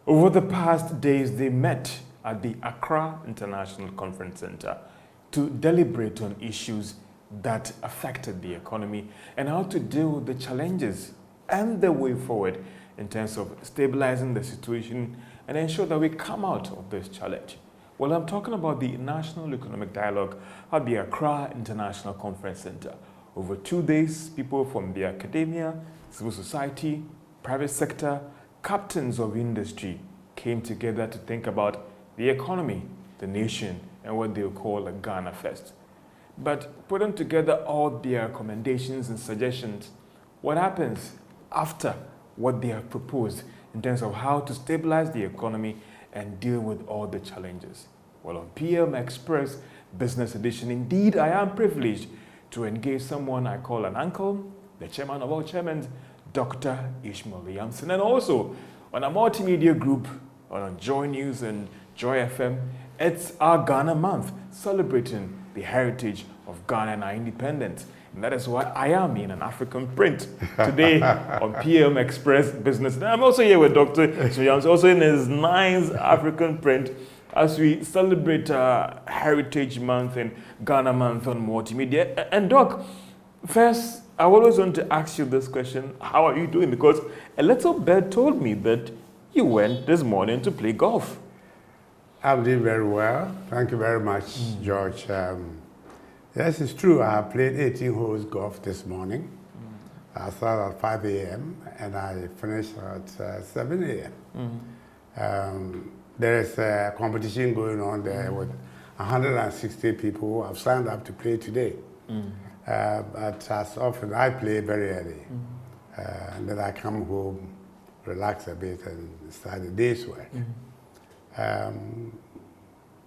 Over the past days, they met at the Accra International Conference Center to deliberate on issues that affected the economy and how to deal with the challenges and the way forward in terms of stabilizing the situation and ensure that we come out of this challenge. Well, I'm talking about the National Economic Dialogue at the Accra International Conference Center. Over 2 days, people from the academia, civil society, private sector, captains of industry came together to think about the economy, the nation, and what they call a Ghana Fest. But putting together all their recommendations and suggestions, what happens after what they have proposed in terms of how to stabilize the economy and deal with all the challenges? Well, on PM Express Business Edition, indeed, I am privileged to engage someone I call an uncle, the chairman of all chairmen, Dr. Ishmael Yamson, and also on a multimedia group on Joy News and Joy FM. It's our Ghana month, celebrating the heritage of Ghana and our independence. And that is why I am in an African print today on PM Express Business. And I'm also here with Dr. Ishmael Yamson, also in his 9th African print, as we celebrate Heritage Month and Ghana Month on multimedia. And Doc, first, I always want to ask you this question: how are you doing? Because a little bird told me that you went this morning to play golf. I'm doing very well. Thank you very much, George. Yes, it's true. I played 18 holes golf this morning. I started at 5 a.m. and I finished at 7 a.m. There is a competition going on there with 160 people who have signed up to play today. But as often, I play very early. And then I come home, relax a bit, and start the day's work.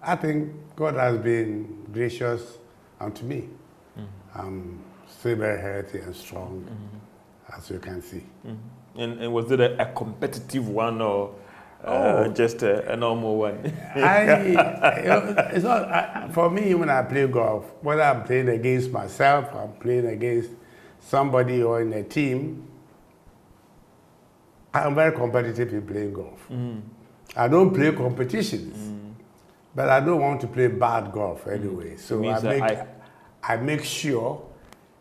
I think God has been gracious unto me. I'm still very healthy and strong, as you can see. And was it a competitive one or just a normal one? It's not, for me, when I play golf, whether I'm playing against myself, I'm playing against somebody or in a team, I'm very competitive in playing golf. I don't play competitions, but I don't want to play bad golf anyway. So I make sure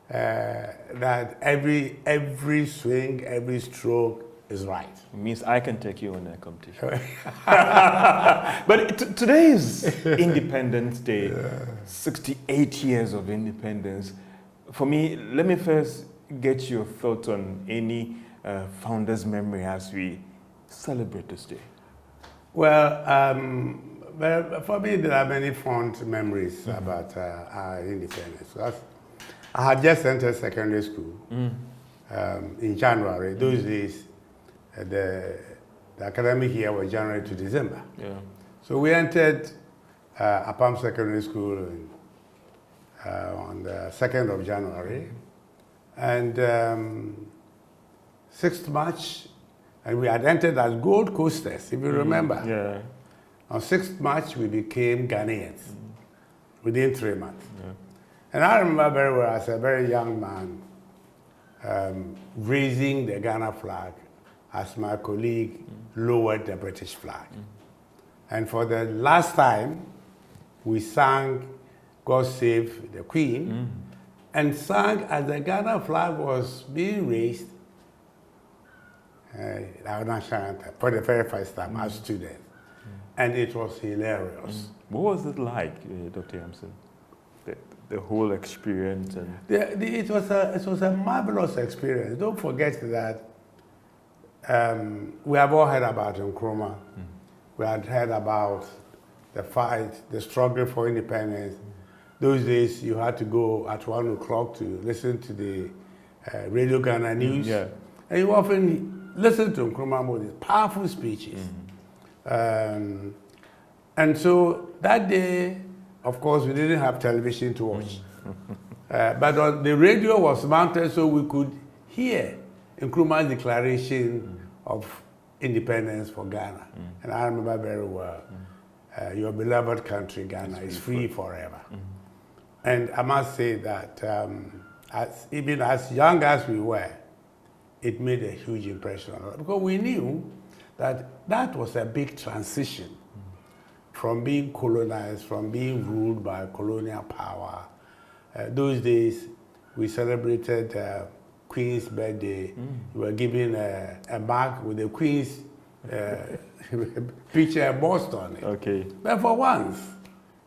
that every swing, every stroke is right. It means I can take you on a competition. But today is Independence Day, 68 years of independence. For me, let me first get your thoughts on any founder's memory as we celebrate this day. Well, for me, there are many fond memories about our independence. I had just entered secondary school in January. Those days, the academic year was January to December. So we entered Apam Secondary School on the 2nd of January. And 6th March, and we had entered as Gold Coasters, if you remember. On 6th March, we became Ghanaians within 3 months. And I remember very well, as a very young man, raising the Ghana flag as my colleague lowered the British flag. And for the last time, we sang God Save the Queen, and sang as the Ghana flag was being raised, our national anthem, for the very first time as students. And it was hilarious. What was it like, Dr. Yamson? The whole experience? And it was a marvelous experience. Don't forget that we have all heard about Nkrumah. We had heard about the fight, the struggle for independence. Those days, you had to go at 1 o'clock to listen to the Radio Ghana News. And you often listen to Nkrumah with his powerful speeches. And so that day, of course, we didn't have television to watch. But the radio was mounted so we could hear Nkrumah's declaration of independence for Ghana. And I remember very well, your beloved country, Ghana, is free forever. And I must say that even as young as we were, it made a huge impression on us, because we knew that was a big transition from being colonized, from being ruled by colonial power. Those days, we celebrated Queen's birthday. We were given a mug with the Queen's picture embossed on it. Okay. But for once,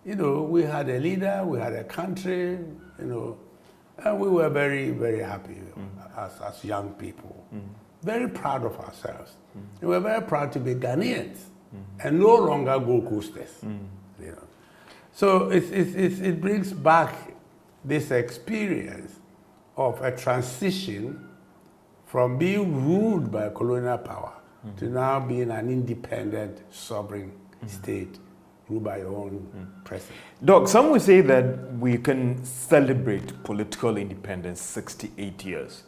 we had a leader, we had a country, and we were very, very happy as young people. Very proud of ourselves. We were very proud to be Ghanaians and no longer Gold Coasters. So it brings back this experience of a transition from being ruled by colonial power to now being an independent, sovereign state ruled by your own president. Doc, some would say that we can celebrate political independence 68 years.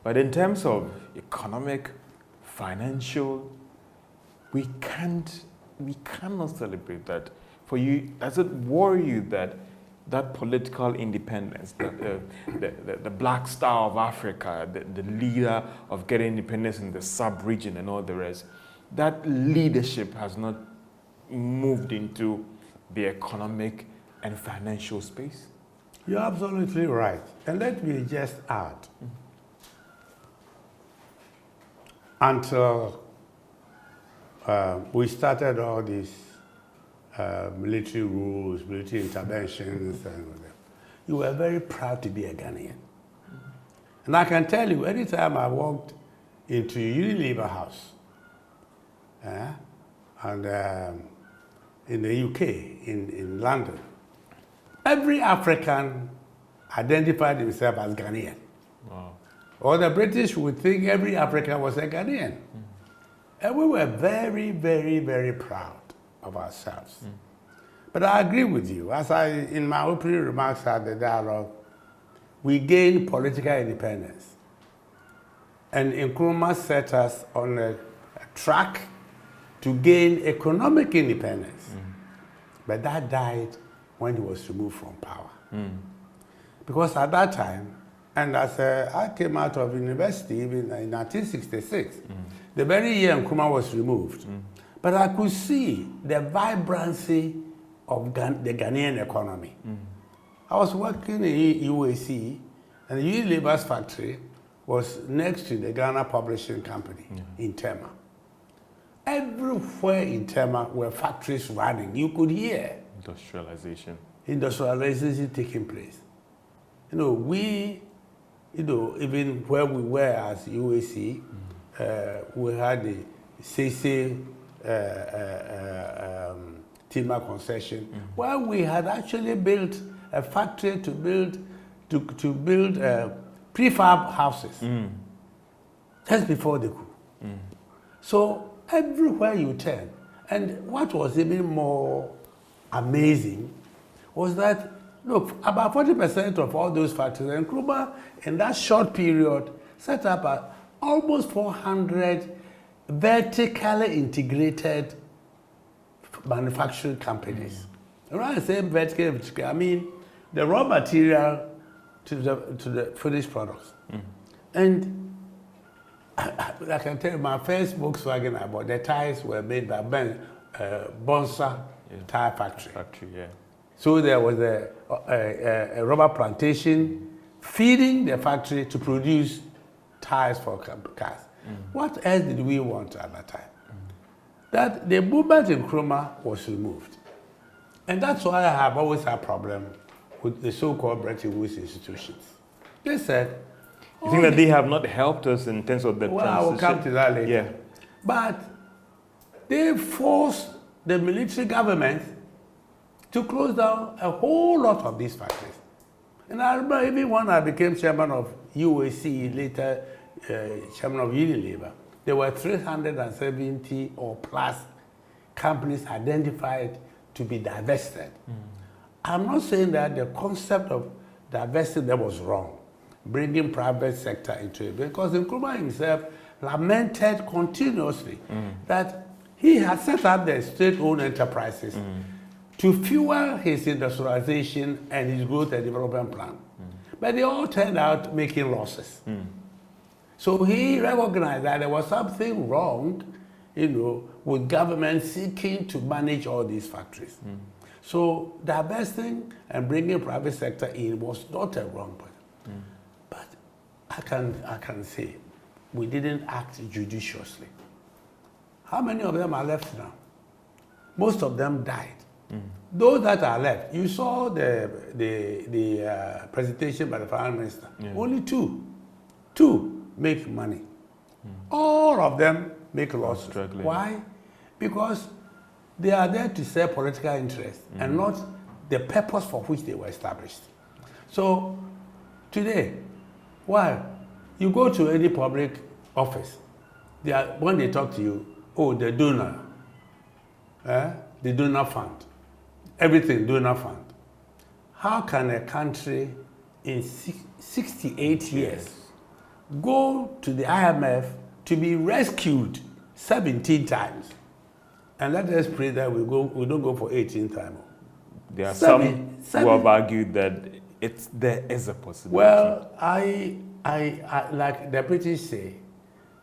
But in terms of economic, financial, we cannot celebrate that. For you, does it worry you that political independence, the Black Star of Africa, the leader of getting independence in the sub-region and all the rest, that leadership has not moved into the economic and financial space? You're absolutely right. And let me just add, until we started all these military rules, military interventions, and whatever, you were very proud to be a Ghanaian. And I can tell you, anytime I walked into Unilever House, and in the UK, in London, every African identified himself as Ghanaian. Wow. Or the British would think every African was a Ghanaian. And we were very, very, very proud of ourselves. But I agree with you. As in my opening remarks at the dialogue, we gained political independence. And Nkrumah set us on a track to gain economic independence. But that died when he was removed from power. Because at that time, and as I came out of university even in 1966, the very year Nkrumah was removed, but I could see the vibrancy of the Ghanaian economy. I was working in UAC, and the Unilever's factory was next to the Ghana Publishing Company in Tema. Everywhere in Tema were factories running. You could hear industrialization taking place. Even where we were as UAC, we had the Sese timber concession, where we had actually built a factory to build prefab houses just before the coup. So everywhere you turn, and what was even more amazing was that, look, about 40% of all those factories, and Nkrumah in that short period set up almost 400 vertically integrated manufacturing companies. Around the same vertical, I mean, the raw material to the finished products. And I can tell you, my first Volkswagen I bought, the tires were made by Bonsa Tire Factory. So there was a rubber plantation feeding the factory to produce tires for cars. What else did we want at that time? That the movement in Nkrumah was removed. And that's why I have always had a problem with the so-called Bretton Woods institutions. They said... You think that they have not helped us in terms of the transition? I will come to that later. Yeah. But they forced the military government to close down a whole lot of these factories. And I remember even when I became chairman of UAC, later chairman of Unilever, there were 370 or plus companies identified to be divested. I'm not saying that the concept of divesting them was wrong, bringing private sector into it, because Nkrumah himself lamented continuously that he had set up the state-owned enterprises to fuel his industrialization and his growth and development plan. But they all turned out making losses. So he recognized that there was something wrong with government seeking to manage all these factories. So divesting and bringing private sector in was not a wrong point. But I can say we didn't act judiciously. How many of them are left now? Most of them died. Those that are left, you saw the presentation by the Prime Minister. Only two make money. All of them make losses. Why? Because they are there to serve political interests and not the purpose for which they were established. So today, while you go to any public office, when they talk to you, oh, the donor fund, everything donor fund. How can a country in 68 years go to the IMF to be rescued 17 times? And let us pray that we don't go for 18 times. There are some who have argued that there is a possibility. Well, I like the British say,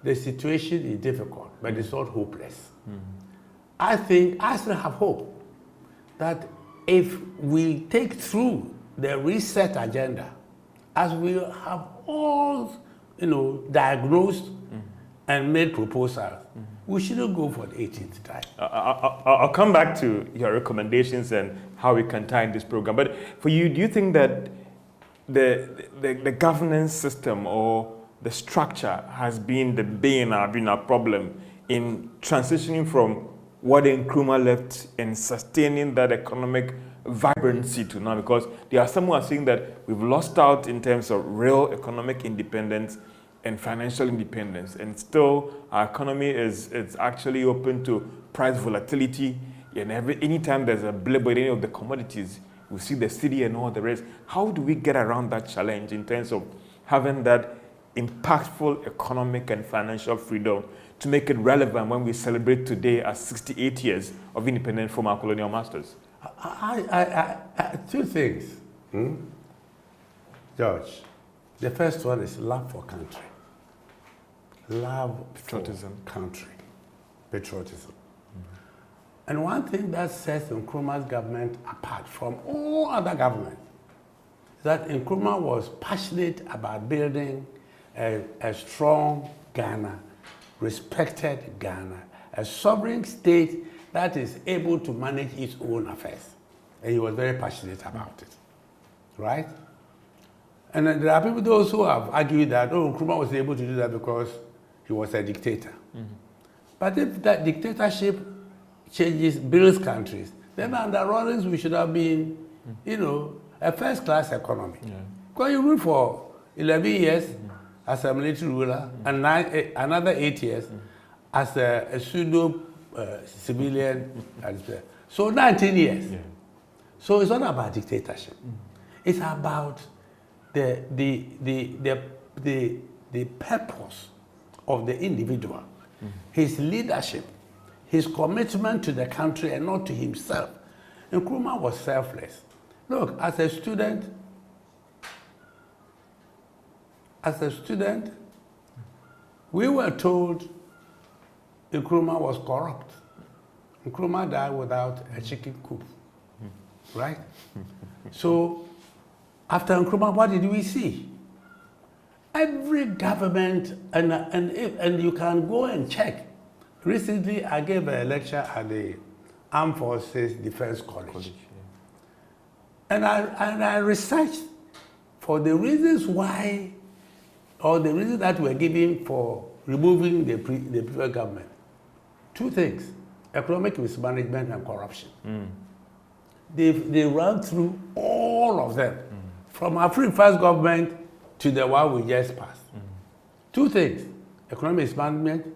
the situation is difficult, but it's not hopeless. I still have hope that if we take through the reset agenda, as we have all, diagnosed and made proposals, we shouldn't go for the 18th time. I'll come back to your recommendations and how we can tie in this program. But for you, do you think that the governance system or the structure has been a problem in transitioning from what Nkrumah left and sustaining that economic vibrancy to now? Because there are some who are saying that we've lost out in terms of real economic independence and financial independence, and still our economy is actually open to price volatility, and anytime there's a blip with any of the commodities, we see the city and all the rest. How do we get around that challenge in terms of having that impactful economic and financial freedom to make it relevant when we celebrate today as 68 years of independence from our colonial masters? Two things, George. The first one is love for country. Love patriotism. For country. Patriotism. And one thing that sets Nkrumah's government apart from all other governments is that Nkrumah was passionate about building a strong Ghana, respected Ghana, a sovereign state that is able to manage its own affairs. And he was very passionate about it, right? And there are people, those who have argued that, Nkrumah was able to do that because he was a dictator. But if that dictatorship builds countries, then under Rawlings we should have been, a first-class economy. Because you rule for 11 years as a military ruler and another 8 years as a pseudo civilian. So 19 years. So it's not about dictatorship. It's about the purpose of the individual, his leadership, his commitment to the country and not to himself. Nkrumah was selfless. Look, as a student, we were told Nkrumah was corrupt. Nkrumah died without a chicken coop, right? So after Nkrumah, what did we see? Every government, and you can go and check. Recently, I gave a lecture at the Armed Forces Defense College. And I researched for the reasons why, or the reasons that were given for removing the previous government. Two things: economic mismanagement and corruption. They ran through all of them, from our first government to the one we just passed. Two things: economic mismanagement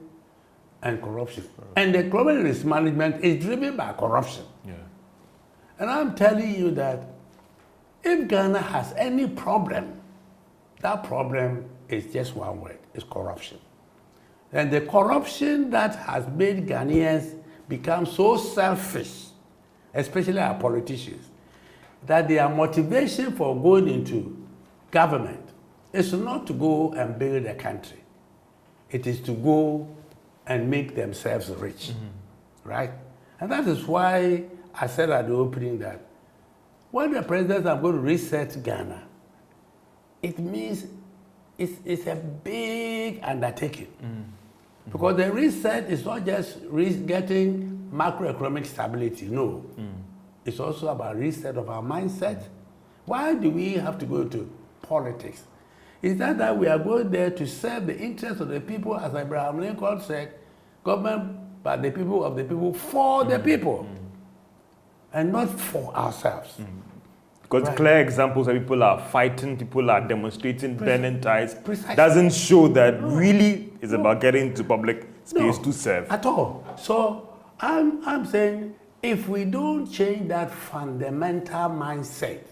and corruption. And the economic mismanagement is driven by corruption. And I'm telling you that if Ghana has any problem, that problem is just one word: it's corruption. And the corruption that has made Ghanaians become so selfish, especially our politicians, that their motivation for going into government is not to go and build a country. It is to go and make themselves rich, right? And that is why I said at the opening that when the president are going to reset Ghana, it means it's a big undertaking. Because the reset is not just getting macroeconomic stability, no. It's also about reset of our mindset. Why do we have to go to politics? Is that we are going there to serve the interests of the people, as Abraham Lincoln said, government by the people, of the people, for the people, and not for ourselves. Because clear examples where people are fighting, people are demonstrating, burning ties, Precisely. doesn't show that really it's about getting to public space to serve. At all. So I'm saying if we don't change that fundamental mindset,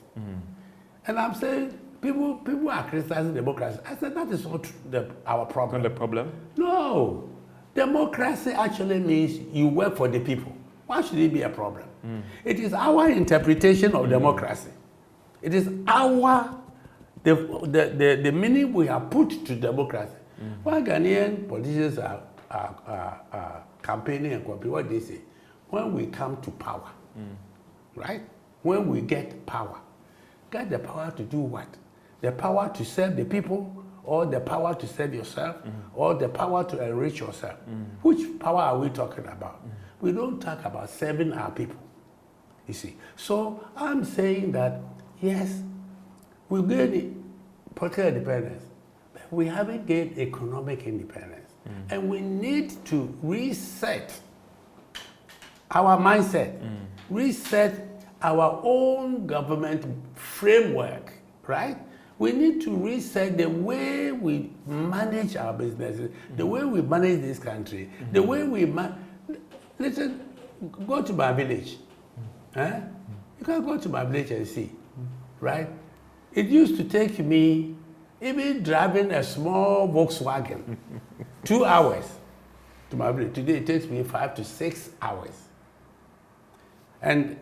and I'm saying people are criticizing democracy. I said that is not our problem. Not the problem? No. Democracy actually means you work for the people. Why should it be a problem? It is our interpretation of democracy. It is the meaning we have put to democracy. Why Ghanaian politicians are campaigning and competing, what they say, when we come to power, right? When we get power, get the power to do what? The power to serve the people, or the power to serve yourself, or the power to enrich yourself. Which power are we talking about? We don't talk about serving our people, you see. So I'm saying that, yes, we gained political independence, but we haven't gained economic independence. And we need to reset our mindset, reset our own government framework, right? We need to reset the way we manage our businesses, the way we manage this country, the way we listen, go to my village. You can go to my village and see, right? It used to take me, even driving a small Volkswagen, 2 hours to my village. Today it takes me 5 to 6 hours. And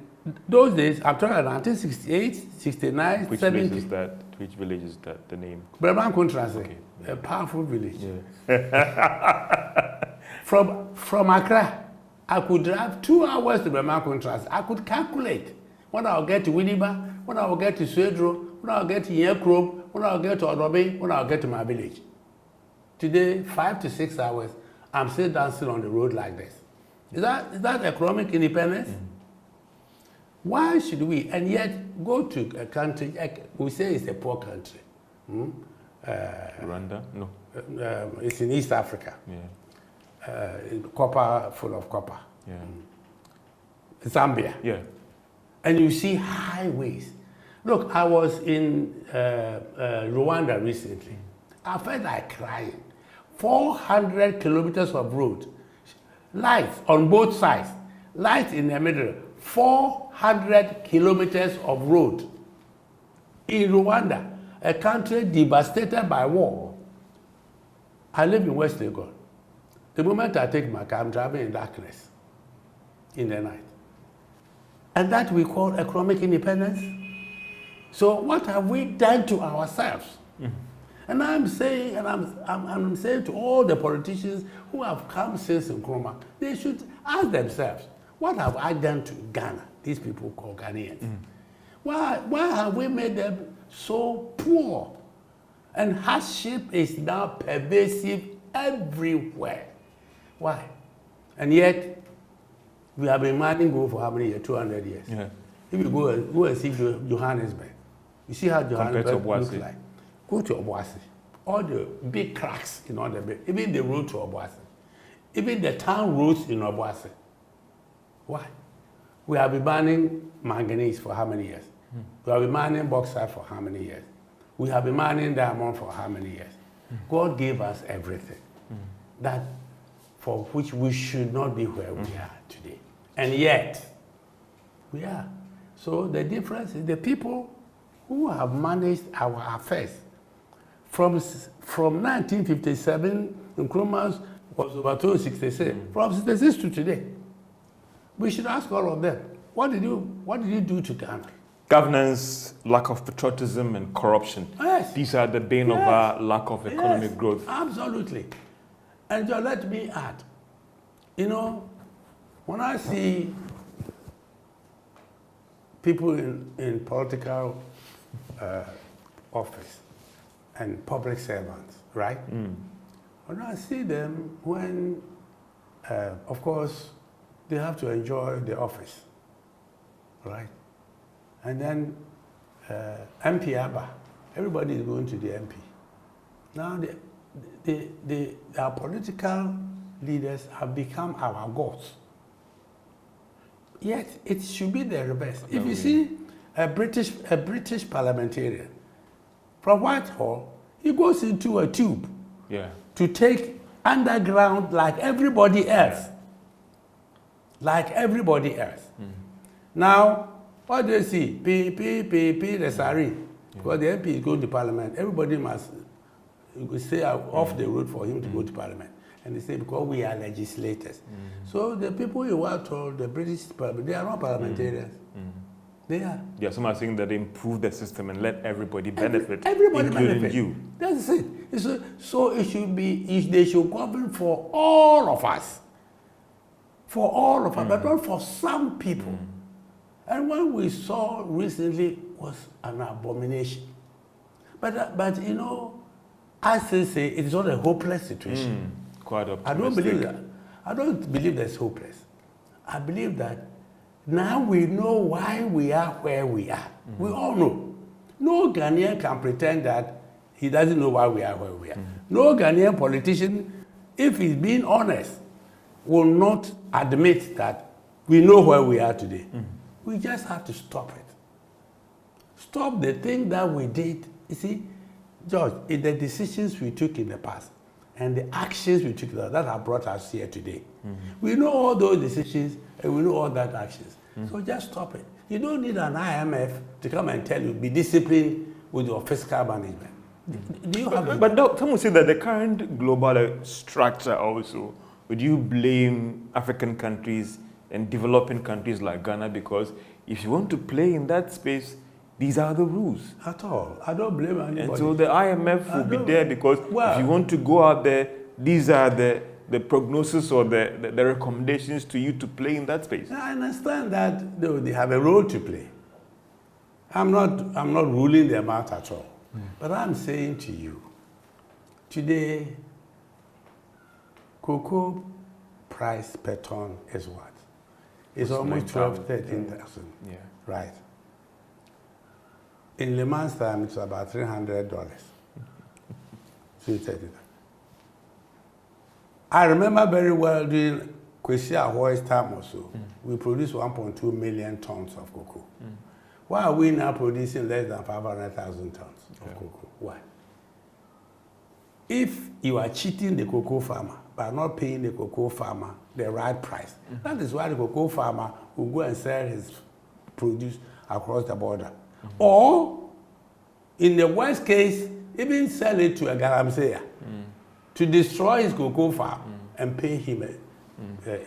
those days, I'm talking about 1968, 69, Which 70. village is that? Which village is that, the name? Breman Contrase, Okay. a powerful village. Yeah. From Accra, I could drive 2 hours to Breman Contrase. I could calculate when I'll get to Winneba, when I'll get to Swedro, when I'll get to Yekrom, when I'll get to Odobe, when I'll get to my village. Today, 5 to 6 hours, I'm still dancing on the road like this. Is that economic independence? Why should we? And yet, go to a country, we say it's a poor country. Rwanda? No. It's in East Africa. Yeah. Copper, full of copper. Yeah. Zambia. Yeah. And you see highways. Look, I was in Rwanda recently. I felt like crying. 400 kilometers of road. Lights on both sides. Lights in the middle. 400 kilometers of road. In Rwanda, a country devastated by war. I live in West Lagos. The moment I take my car, I'm driving in darkness in the night. And that we call economic independence. So what have we done to ourselves? And I'm saying, I'm saying to all the politicians who have come since Nkrumah, they should ask themselves, what have I done to Ghana, these people called Ghanaians? Why have we made them so poor? And hardship is now pervasive everywhere. Why? And yet, we have been mining gold for how many years? 200 years. Yeah. If you go and see Johannesburg, you see how Johannesburg looks like. Go to Obuasi. All the big cracks in all the big, even the road to Obuasi, even the town roads in Obuasi. Why? We have been mining manganese for how many years? We have been mining bauxite for how many years? We have been mining diamond for how many years? God gave us everything. That for which we should not be where we are today. And yet, we are. So the difference is the people who have managed our affairs. From 1957, Nkrumah was over 266. From 66 to today, we should ask all of them, what did you do to Ghana? Governance, lack of patriotism, and corruption. Yes. These are the bane of our lack of economic growth. Absolutely. And just let me add, You know, when I see people in political office and public servants, right? When I see them when, of course, they have to enjoy the office, right? And then MP Abba, everybody is going to the MP. Now our political leaders have become our gods. Yet it should be the reverse. If you see a British parliamentarian from Whitehall, he goes into a tube to take underground like everybody else. Like everybody else. Now, what do you see? The Sari. Because the MP is going to parliament. Everybody must stay off the road for him to go to parliament. And they say, because we are legislators. So the people you were told, the British parliament, they are not parliamentarians. They are. Yeah, some are saying that they improve the system and let everybody benefit, everybody including benefit. you. That's it. So it should be, they should govern for all of us. For all of us, but not for some people. And what we saw recently was an abomination. But you know, I still say it is not a hopeless situation. Quite optimistic. I don't believe that. I don't believe that's hopeless. I believe that now we know why we are where we are. We all know. No Ghanaian can pretend that he doesn't know why we are where we are. No Ghanaian politician, if he's being honest, will not admit that we know where we are today. We just have to stop it. Stop the thing that we did. You see, George, the decisions we took in the past and the actions we took that have brought us here today. We know all those decisions and we know all that actions. So just stop it. You don't need an IMF to come and tell you, be disciplined with your fiscal management. Do you have But some would say that the current global structure also, would you blame African countries and developing countries like Ghana? Because if you want to play in that space, these are the rules. At all. I don't blame anybody. And so the IMF will be there because if you want to go out there, these are the prognosis or the recommendations to you to play in that space. I understand that they have a role to play. I'm not ruling them out at all. But I'm saying to you, today, cocoa price per ton is what? It's almost 12,000, 13,000. Yeah. Right. In Le Mans time, it's about $300. So I remember very well during Kwesi Ahoy's time or so, we produced 1.2 million tons of cocoa. Why are we now producing less than 500,000 tons of cocoa? Why? If you are cheating the cocoa farmer by not paying the cocoa farmer the right price, that is why the cocoa farmer will go and sell his produce across the border. Or, in the worst case, even sell it to a galamsey to destroy his cocoa farm and pay him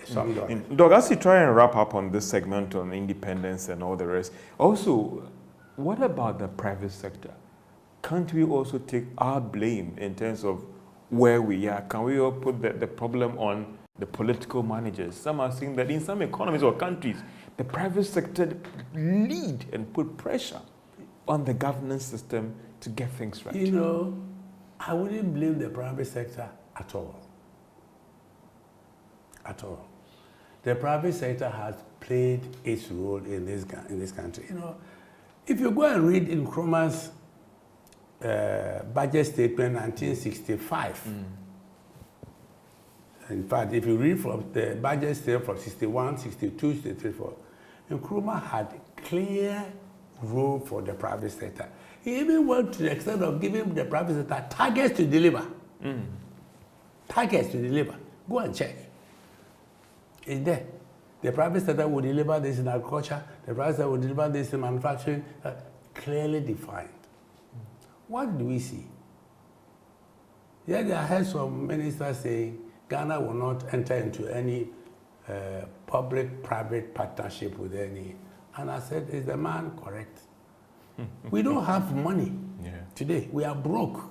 some dollars. Doug, as you try and wrap up on this segment on independence and all the rest, also, what about the private sector? Can't we also take our blame in terms of where we are? Can we all put the problem on the political managers? Some are saying that in some economies or countries, the private sector lead and put pressure on the governance system to get things right. You know, I wouldn't blame the private sector at all. At all. The private sector has played its role in this country. You know, if you go and read in Nkrumah's budget statement 1965, in fact, if you read from the budget statement from 61, 62, 63, Nkrumah had clear role for the private sector. He even went to the extent of giving the private sector targets to deliver. Targets to deliver. Go and check. It's there. The private sector will deliver this in agriculture. The private sector will deliver this in manufacturing. Clearly defined. What do we see? Yeah, I heard some ministers saying Ghana will not enter into any public-private partnership with any. And I said, is the man correct? We don't have money today. We are broke.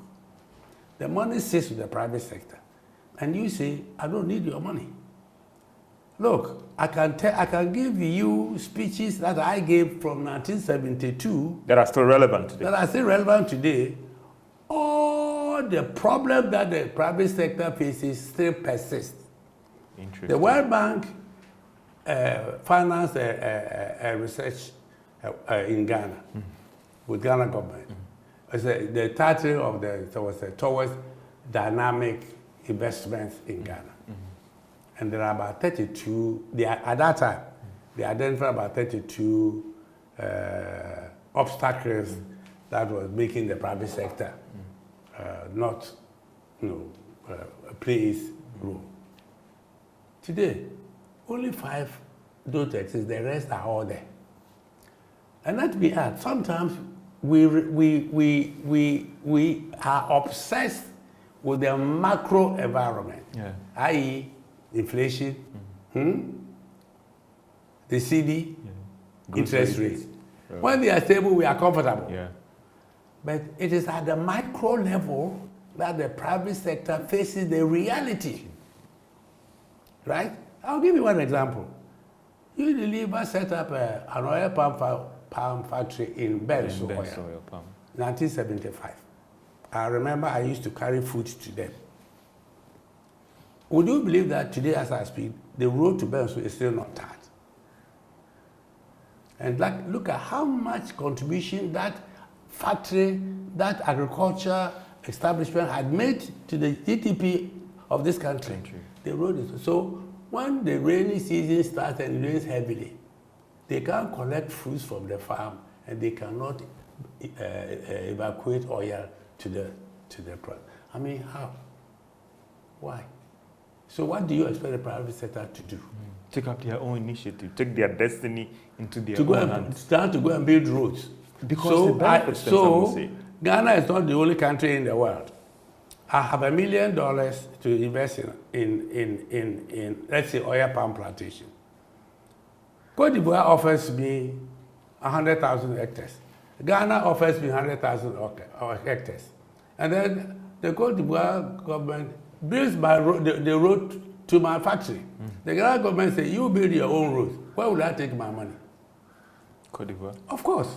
The money sits with the private sector. And you say, I don't need your money. Look, I can give you speeches that I gave from 1972 that are still relevant today. That are still relevant today. All the problems that the private sector faces still persist. Interesting. The World Bank financed a research in Ghana with Ghana government. The title of was towards dynamic investments in Ghana. And there are about 32, at that time, they identified about 32 obstacles that was making the private sector not play its role. Today, only 5 don't exist, the rest are all there. And let me add, sometimes we are obsessed with the macro environment, i.e., inflation, the CD, interest rates. When they are stable, we are comfortable. But it is at the micro level that the private sector faces the reality. Right? I'll give you one example. Unilever set up an oil palm factory in Benso, 1975. I remember I used to carry food to them. Would you believe that today, as I speak, the road to Benso is still not tarred? And look at how much contribution that factory, that agriculture establishment had made to the GDP of this country. The road is so. When the rainy season starts and it rains heavily, they can't collect fruits from the farm and they cannot evacuate oil to the product. I mean, how? Why? So what do you expect the private sector to do? Take up their own initiative, take their destiny into their own hands. Start to go and build roads. Because Ghana is not the only country in the world. I have $1 million to invest in let's say, oil palm plantation. Côte d'Ivoire offers me 100,000 hectares. Ghana offers me 100,000 hectares. And then the Côte d'Ivoire government builds the road to my factory. The Ghana government says, you build your own road. Where will I take my money? Côte d'Ivoire? Of course.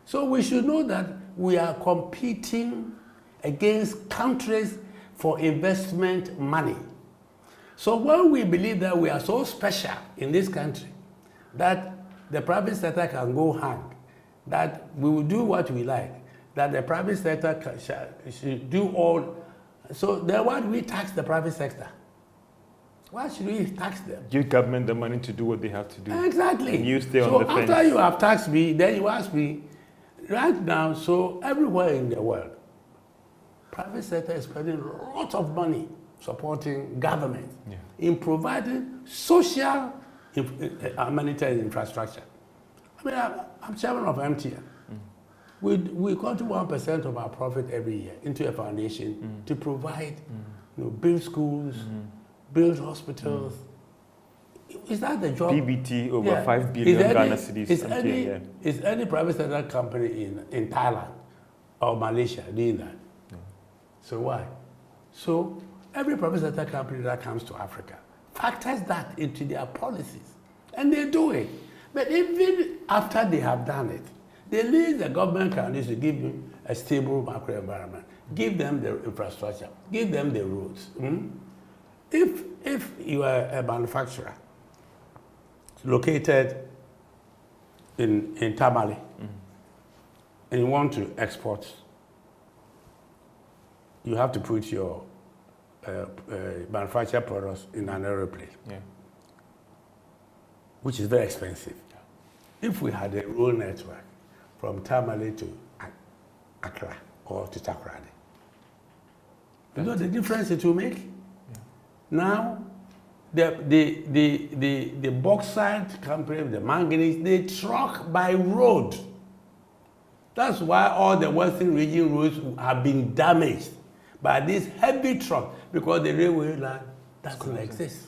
So we should know that we are competing against countries for investment money. So when we believe that we are so special in this country, that the private sector can go hang, that we will do what we like, that the private sector should do all, so then why do we tax the private sector? Why should we tax them? Give government the money to do what they have to do. Exactly. And you stay on the fence. So after you have taxed me, then you ask me, right now, so everywhere in the world, private sector is spending lots of money supporting government in providing social humanitarian infrastructure. I mean, I'm chairman of MTN. We contribute 1% of our profit every year into a foundation to provide, build schools, build hospitals. Is that the job? PBT over 5 billion Ghana cedis. Is any private sector company in Thailand or Malaysia doing that? No. So why? So every private sector company that comes to Africa factors that into their policies, and they do it. But even after they have done it, the least the government can do is to give them a stable macro environment, give them the infrastructure, give them the roads. If you are a manufacturer located in Tamale and you want to export, you have to put your manufactured products in an aeroplane, which is very expensive. If we had a road network from Tamale to Accra or to Takoradi, you know the difference it will make? Now, the bauxite company, the manganese, they truck by road. That's why all the Western region roads have been damaged by this heavy truck, because the railway line doesn't exist.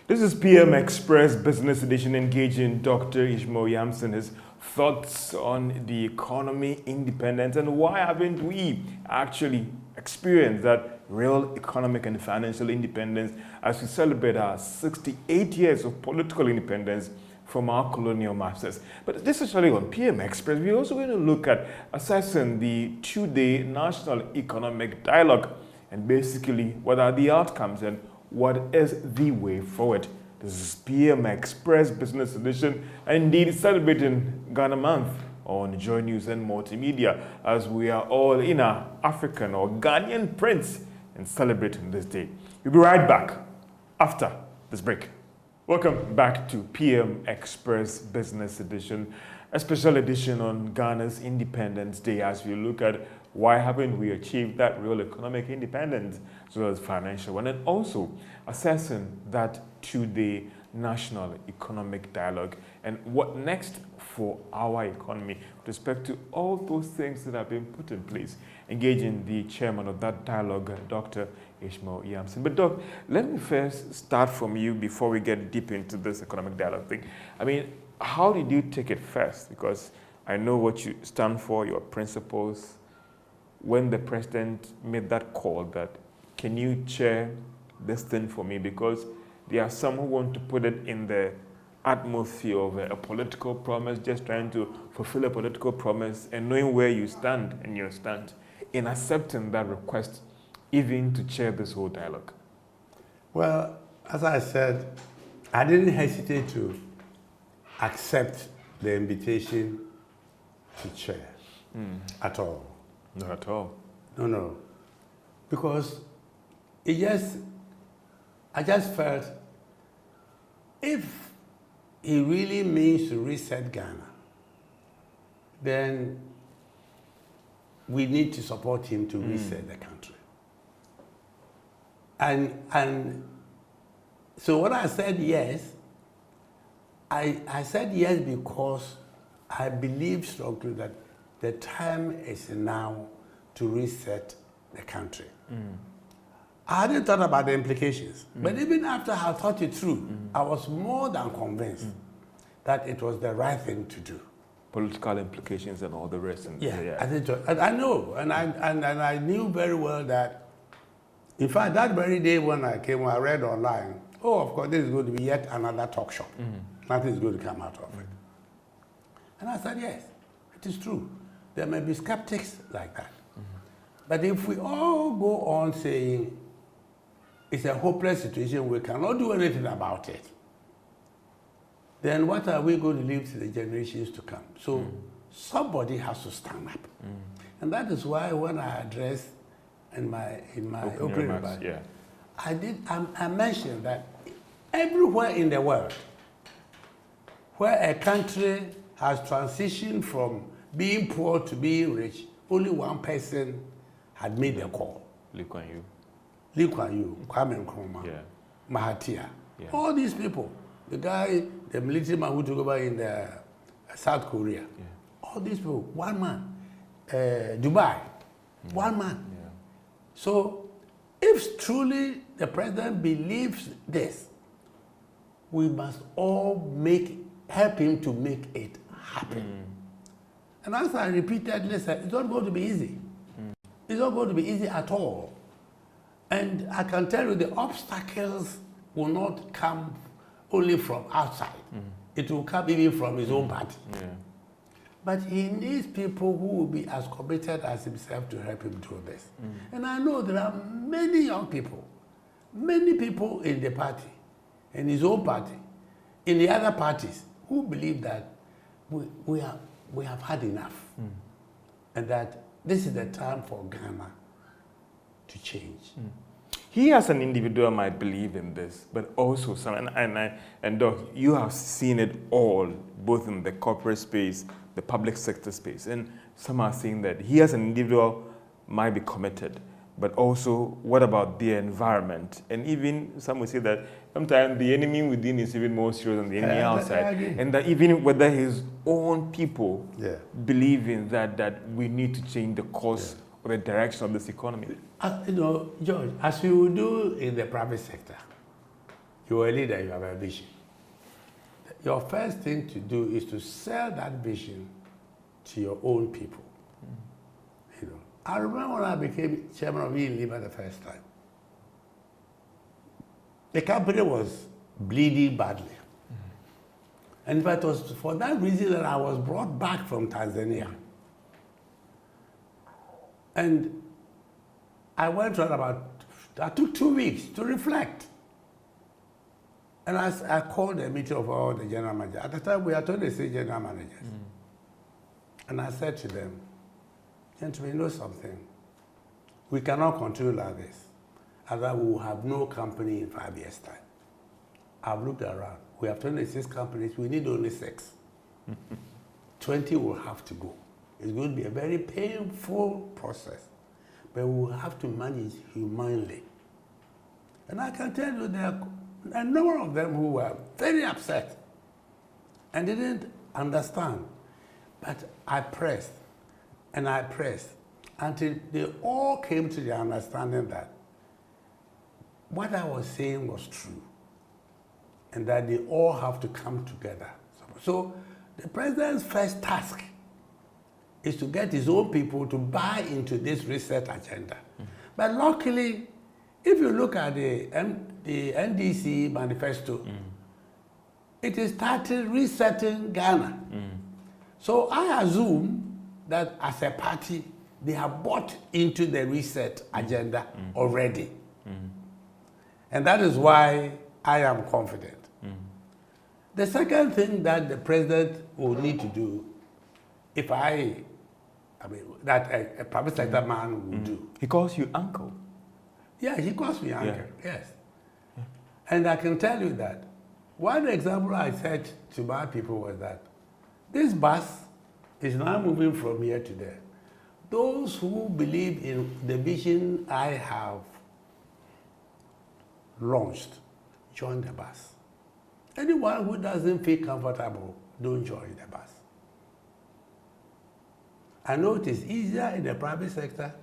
This is PM Express Business Edition, engaging Dr. Ishmael Yamson. His thoughts on the economy, independence, and why haven't we actually experienced that real economic and financial independence as we celebrate our 68 years of political independence from our colonial masters. But this is actually on PM Express. We're also going to look at assessing the two-day National Economic Dialogue and basically what are the outcomes and what is the way forward. This is PM Express Business Edition, and indeed celebrating Ghana Month on Joy News and Multimedia, as we are all in our African or Ghanaian prints and celebrating this day. We'll be right back after this break. Welcome back to PM Express Business Edition, a special edition on Ghana's Independence Day, as we look at why haven't we achieved that real economic independence as well as financial one, and also assessing that two-day National Economic Dialogue and what next for our economy with respect to all those things that have been put in place. Engaging the chairman of that dialogue, Dr. Ishmael Yamson. But Doc, let me first start from you before we get deep into this economic dialogue thing. I mean, how did you take it first? Because I know what you stand for, your principles. When the president made that call that, can you chair this thing for me? Because there are some who want to put it in the atmosphere of a political promise, just trying to fulfill a political promise and knowing where you stand and your stand in accepting that request, even to chair this whole dialogue. Well, as I said, I didn't hesitate to accept the invitation to chair at all. Not at all. No. Because I just felt if he really means to reset Ghana, then we need to support him to reset the country. And so when I said yes, I said yes because I believe strongly that the time is now to reset the country. I hadn't thought about the implications, but even after I thought it through, I was more than convinced that it was the right thing to do. Political implications and all the rest. And I think so. And I know, and I knew very well that, in fact, that very day when I came, I read online, oh, of course, this is going to be yet another talk show. Nothing is going to come out of it. And I said, yes, it is true. There may be skeptics like that. But if we all go on saying it's a hopeless situation, we cannot do anything about it, then what are we going to leave to the generations to come? So somebody has to stand up. And that is why when I addressed in my opening remarks, I mentioned that everywhere in the world where a country has transitioned from being poor to being rich, only one person had made the call. Lee Kuan Yew, Kwame Nkrumah, Mahathir, all these people. The guy, the military man who took over in South Korea, all these people, one man. Dubai, one man. So if truly the president believes this, we must all help him to make it happen. And as I repeatedly said, it's not going to be easy. It's not going to be easy at all. And I can tell you the obstacles will not come only from outside. It will come even from his own party. But he needs people who will be as committed as himself to help him do this. And I know there are many young people, many people in the party, in his own party, in the other parties, who believe that we have had enough. And that this is the time for Ghana to change. He as an individual might believe in this, but also some, and Doc, you have seen it all, both in the corporate space, the public sector space, and some are saying that he as an individual might be committed, but also what about the environment? And even some would say that sometimes the enemy within is even more serious than the enemy outside, and that even whether his own people believe in that we need to change the course or the direction of this economy. You know, George, as you do in the private sector, you're a leader, you have a vision. Your first thing to do is to sell that vision to your own people. You know, I remember when I became chairman of Unilever the first time. The company was bleeding badly. And in fact, it was for that reason that I was brought back from Tanzania. And I went on I took 2 weeks to reflect. And I called a meeting of all the general managers. At the time, we had 26 general managers. And I said to them, gentlemen, you know something? We cannot continue like this. Otherwise, we will have no company in 5 years' time. I've looked around. We have 26 companies. We need only 6. 20 will have to go. It's going to be a very painful process. But we will have to manage humanely. And I can tell you there are a number of them who were very upset and didn't understand. But I pressed and I pressed until they all came to the understanding that what I was saying was true and that they all have to come together. So the president's first task is to get his own people to buy into this reset agenda. But luckily, if you look at the NDC manifesto, it is started resetting Ghana. So I assume that as a party, they have bought into the reset agenda already. And that is why I am confident. The second thing that the president will need to do, that a private sector man will do. He calls you uncle. Yeah, he calls me uncle, yes. And I can tell you that one example I said to my people was that this bus is now moving from here to there. Those who believe in the vision I have launched, join the bus. Anyone who doesn't feel comfortable, don't join the bus. I know it is easier in the private sector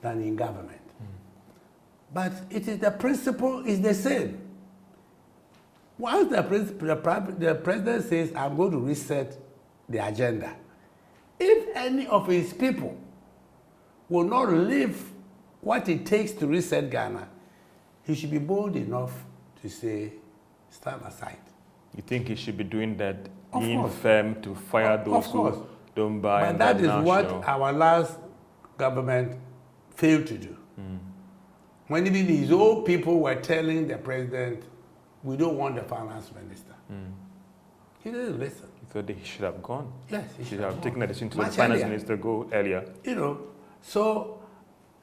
than in government. But it is the principle is the same. Once the president says, I'm going to reset the agenda, if any of his people will not live what it takes to reset Ghana, he should be bold enough to say, stand aside. You think he should be doing that, Of being course. firm to fire those who don't buy? But that is what our last government failed to do. When even his own people were telling the president, we don't want the finance minister. He didn't listen. He thought he should have gone. Yes, He should have taken a decision to Much let the finance earlier. minister go earlier. You know, so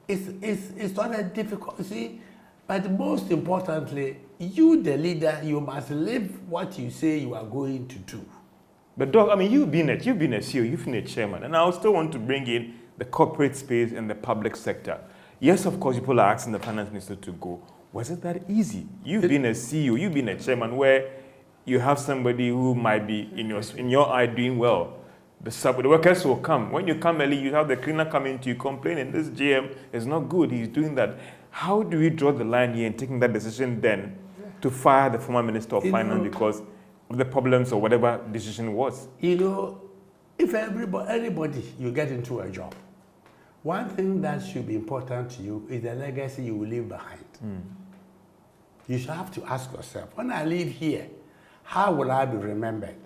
it's not a difficult, see, but most importantly, you the leader, you must live what you say you are going to do. But Doc, I mean, you've been a CEO, you've been a chairman, and I still want to bring in the corporate space and the public sector. Yes, of course, people are asking the finance minister to go. Was it that easy? You've been a CEO, you've been a chairman where you have somebody who might be, in your eye, doing well. The workers will come. When you come early, you have the cleaner coming to you complaining, this GM is not good, he's doing that. How do we draw the line here in taking that decision then to fire the former minister of finance because of the problems or whatever decision was? You know, if anybody you get into a job, one thing that should be important to you is the legacy you will leave behind. You should have to ask yourself, when I leave here, how will I be remembered?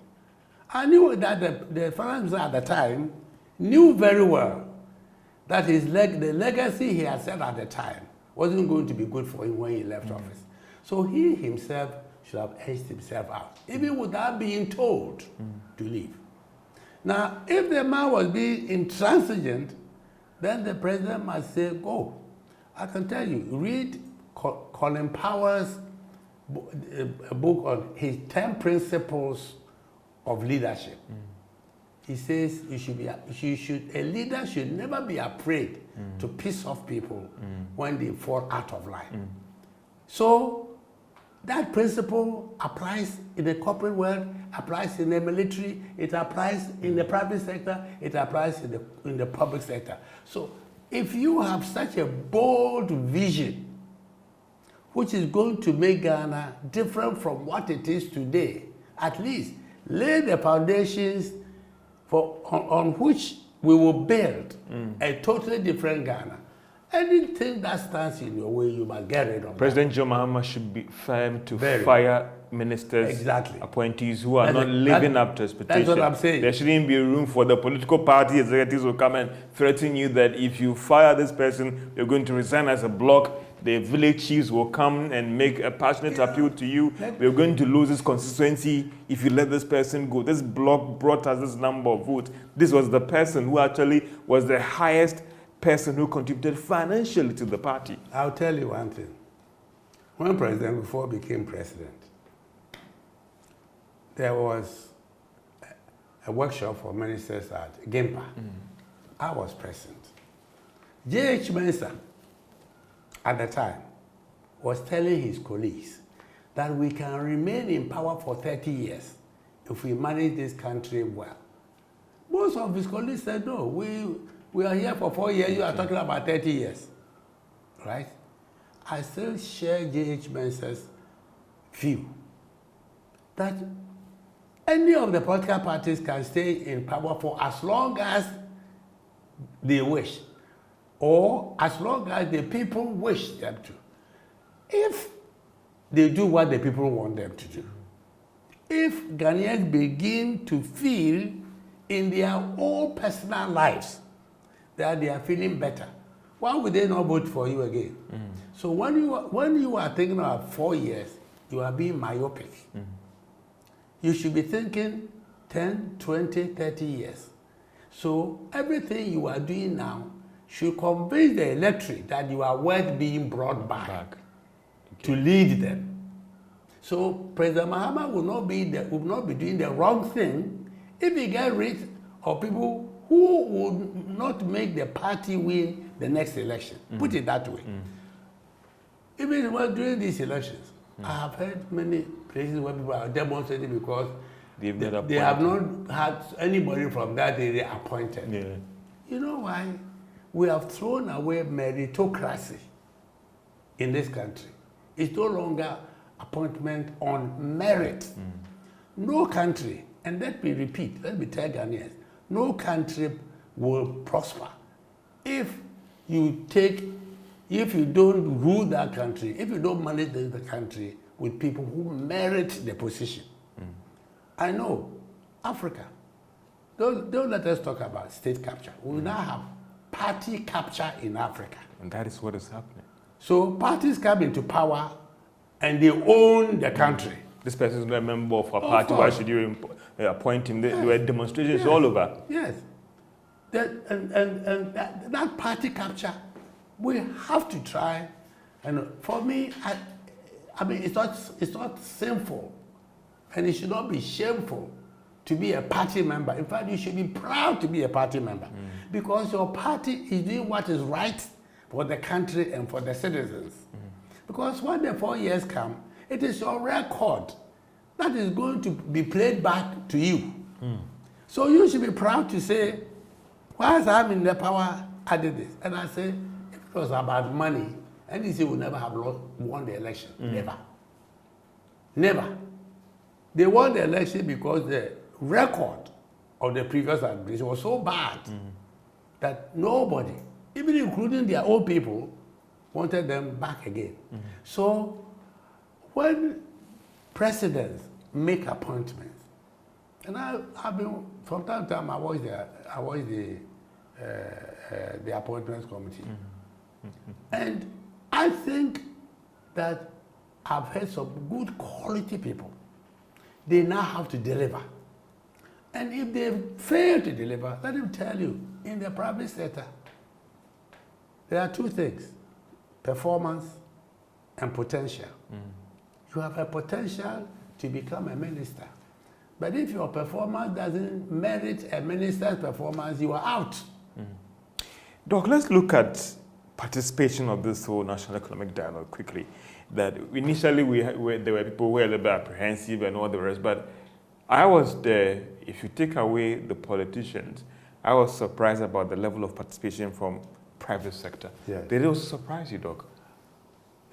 I knew that the finance minister at the time knew very well that the legacy he had set at the time wasn't going to be good for him when he left office. So he himself should have edged himself out, even without being told to leave. Now, if the man was being intransigent, then the president must say, go. I can tell you, read Colin Powell's a book on his 10 principles of leadership. He says a leader should never be afraid to piss off people when they fall out of line. So that principle applies in the corporate world, applies in the military, it applies in the private sector, it applies in the public sector. So if you have such a bold vision, which is going to make Ghana different from what it is today, at least lay the foundations on which we will build a totally different Ghana. Anything that stands in your way, you must get rid of. President John Mahama should be firm to fire ministers, appointees who are not living up to expectations. That's what I'm saying. There shouldn't be room for the political party executives who come and threaten you that if you fire this person, you're going to resign as a bloc. The village chiefs will come and make a passionate appeal to you. We're going to lose this constituency if you let this person go. This bloc brought us this number of votes. This was the person who actually was the highest person who contributed financially to the party. I'll tell you one thing. When President Kufuor became president, there was a workshop for ministers at Gimpa. I was present. J.H. Mensah, at the time, was telling his colleagues that we can remain in power for 30 years if we manage this country well. Most of his colleagues said, no, we are here for 4 years, you are talking about 30 years, right? I still share J.H. Mensah's view that any of the political parties can stay in power for as long as they wish, or as long as the people wish them to. If they do what the people want them to do, if Ghanaians begin to feel in their own personal lives that they are feeling better, why would they not vote for you again? So when you are thinking of 4 years, you are being myopic. You should be thinking 10, 20, 30 years. So everything you are doing now should convince the electorate that you are worth being brought back. To lead them. So President Mahama will not be doing the wrong thing if he gets rid of people who would not make the party win the next election. Put it that way. Even during these elections, I have heard many places where people are demonstrating because they have not had anybody from that area appointed. Yeah. You know why? We have thrown away meritocracy in this country. It's no longer appointment on merit. No country, and let me tell Ghanaians, no country will prosper if you don't rule that country, if you don't manage the country with people who merit the position. I know Africa, don't let us talk about state capture. We now have party capture in Africa. And that is what is happening. So parties come into power and they own the country. This person is not a member of a party. Why should you appoint him? There were demonstrations all over. Yes. That party capture, we have to try. And for me, I mean, it's not sinful, and it should not be shameful to be a party member. In fact, you should be proud to be a party member because your party is doing what is right for the country and for the citizens. Because when the 4 years come, it is your record that is going to be played back to you. So you should be proud to say, whilst I'm in the power, I did this. And I say, if it was about money, NDC would never have won the election. Never. They won the election because the record of the previous administration was so bad that nobody, even including their own people, wanted them back again. So when presidents make appointments, and I've been, from time to time, I watch the appointments committee. And I think that I've heard some good quality people. They now have to deliver. And if they fail to deliver, let them tell you, in the private sector, there are two things: performance and potential. You have a potential to become a minister. But if your performance doesn't merit a minister's performance, you are out. Doc, let's look at participation of this whole national economic dialogue quickly. That initially there were people who were a little bit apprehensive and all the rest, but I was there. If you take away the politicians, I was surprised about the level of participation from private sector. Yeah. Did it also surprise you, Doc?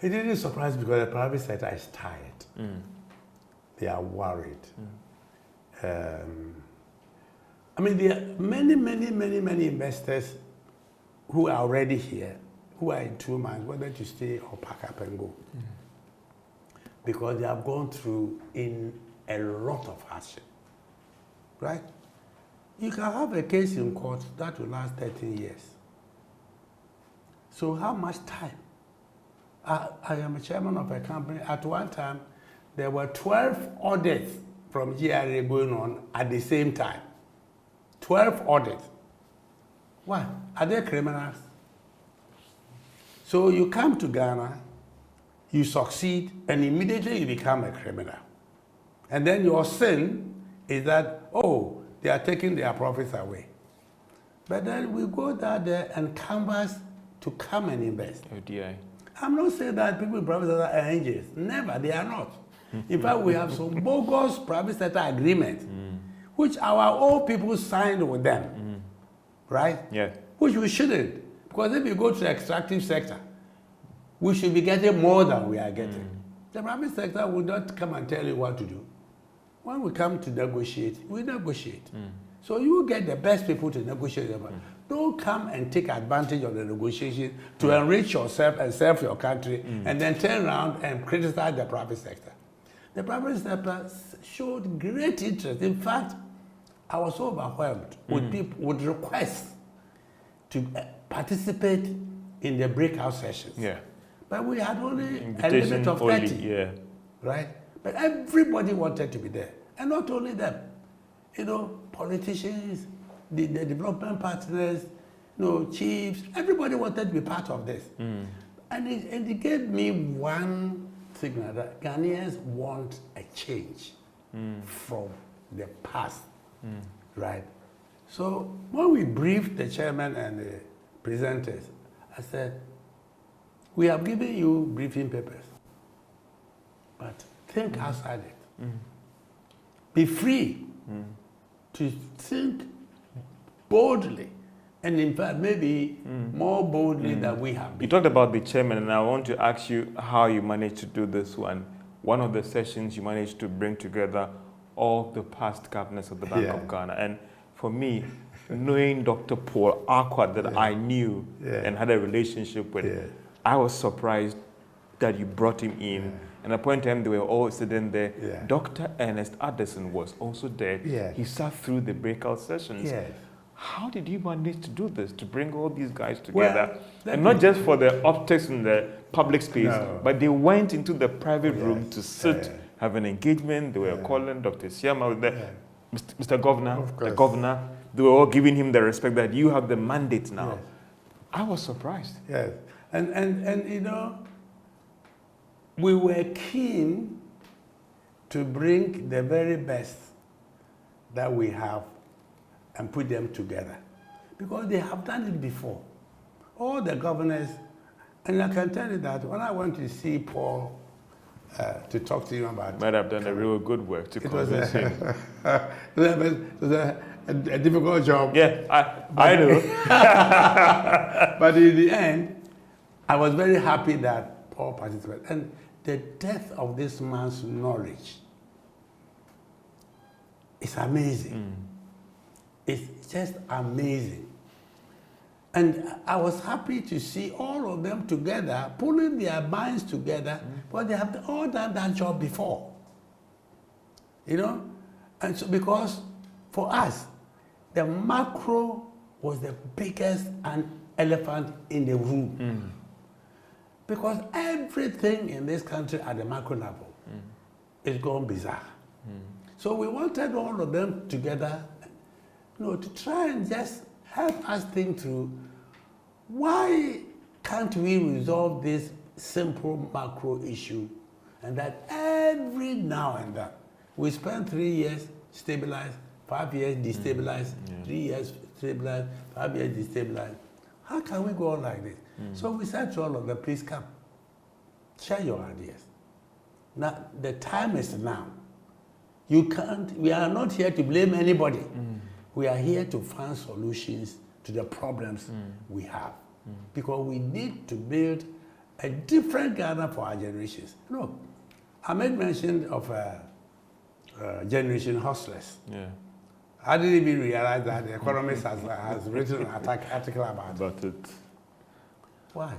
It didn't surprise me because the private sector is tired. They are worried. I mean, there are many investors who are already here, who are in 2 months, whether to stay or pack up and go. Because they have gone through in a lot of hardship, right? You can have a case in court that will last 13 years. So how much time? I am a chairman of a company. At one time, there were 12 audits from GRA going on at the same time. 12 audits. Why? Are they criminals? So you come to Ghana, you succeed, and immediately you become a criminal. And then your sin is that, oh, they are taking their profits away. But then we go down there and canvas to come and invest. Oh dear. I'm not saying that people in private sector are angels. Never, they are not. In fact, we have some bogus private sector agreements, which our own people signed with them, right? Yeah. Which we shouldn't. Because if you go to the extractive sector, we should be getting more than we are getting. The private sector will not come and tell you what to do. When we come to negotiate, we negotiate. So you get the best people to negotiate. Don't come and take advantage of the negotiation to enrich yourself and serve your country and then turn around and criticize the private sector. The private sector showed great interest. In fact, I was overwhelmed with people with requests to participate in the breakout sessions. Yeah. But we had only a limit of 30. Yeah. Right? But everybody wanted to be there. And not only them. You know, politicians, the development partners, you know, chiefs, everybody wanted to be part of this. And it gave me one signal that Ghanaians want a change from the past. Right? So when we briefed the chairman and the presenters, I said, we have given you briefing papers, but think outside it. Be free to think boldly, and in fact, maybe more boldly than we have been. You talked about the chairman, and I want to ask you how you managed to do this one. One of the sessions, you managed to bring together all the past governors of the Bank of Ghana. And for me, knowing Dr. Paul Arquette that I knew and had a relationship with, I was surprised that you brought him in. And at a point in time, they were all sitting there. Dr. Ernest Addison was also there. He sat through the breakout sessions. How did you manage to do this, to bring all these guys together? And not just for the optics in the public space, but they went into the private room to sit, have an engagement. They were calling Dr. Siama, Mr. Governor, the governor. They were all giving him the respect that you have the mandate now. I was surprised. Yes. And you know, we were keen to bring the very best that we have and put them together, because they have done it before. All the governors, and I can tell you that when I went to see Paul to talk to him about, might have done a real good work to convince him. It was a difficult job. Yeah, I know. But in the end, I was very happy that Paul participated. And the depth of this man's knowledge is amazing. It's just amazing. And I was happy to see all of them together, pulling their minds together, but they have all done that job before. You know? And so, because for us, the macro was the biggest elephant in the room. Because everything in this country at the macro level is gone bizarre. So we wanted all of them together, you know, to try and just help us think through, why can't we resolve this simple macro issue, and that every now and then we spend 3 years stabilize, 5 years destabilize, 3 years stabilize, 5 years destabilize. How can we go on like this? So we said to all of them, please come, share your ideas. Now, the time is now. You can't, we are not here to blame anybody. We are here to find solutions to the problems we have. Because we need to build a different Ghana for our generations. Look, I made mention of Generation Hustlers. I didn't even realize that the Economist has written an article about it. Why?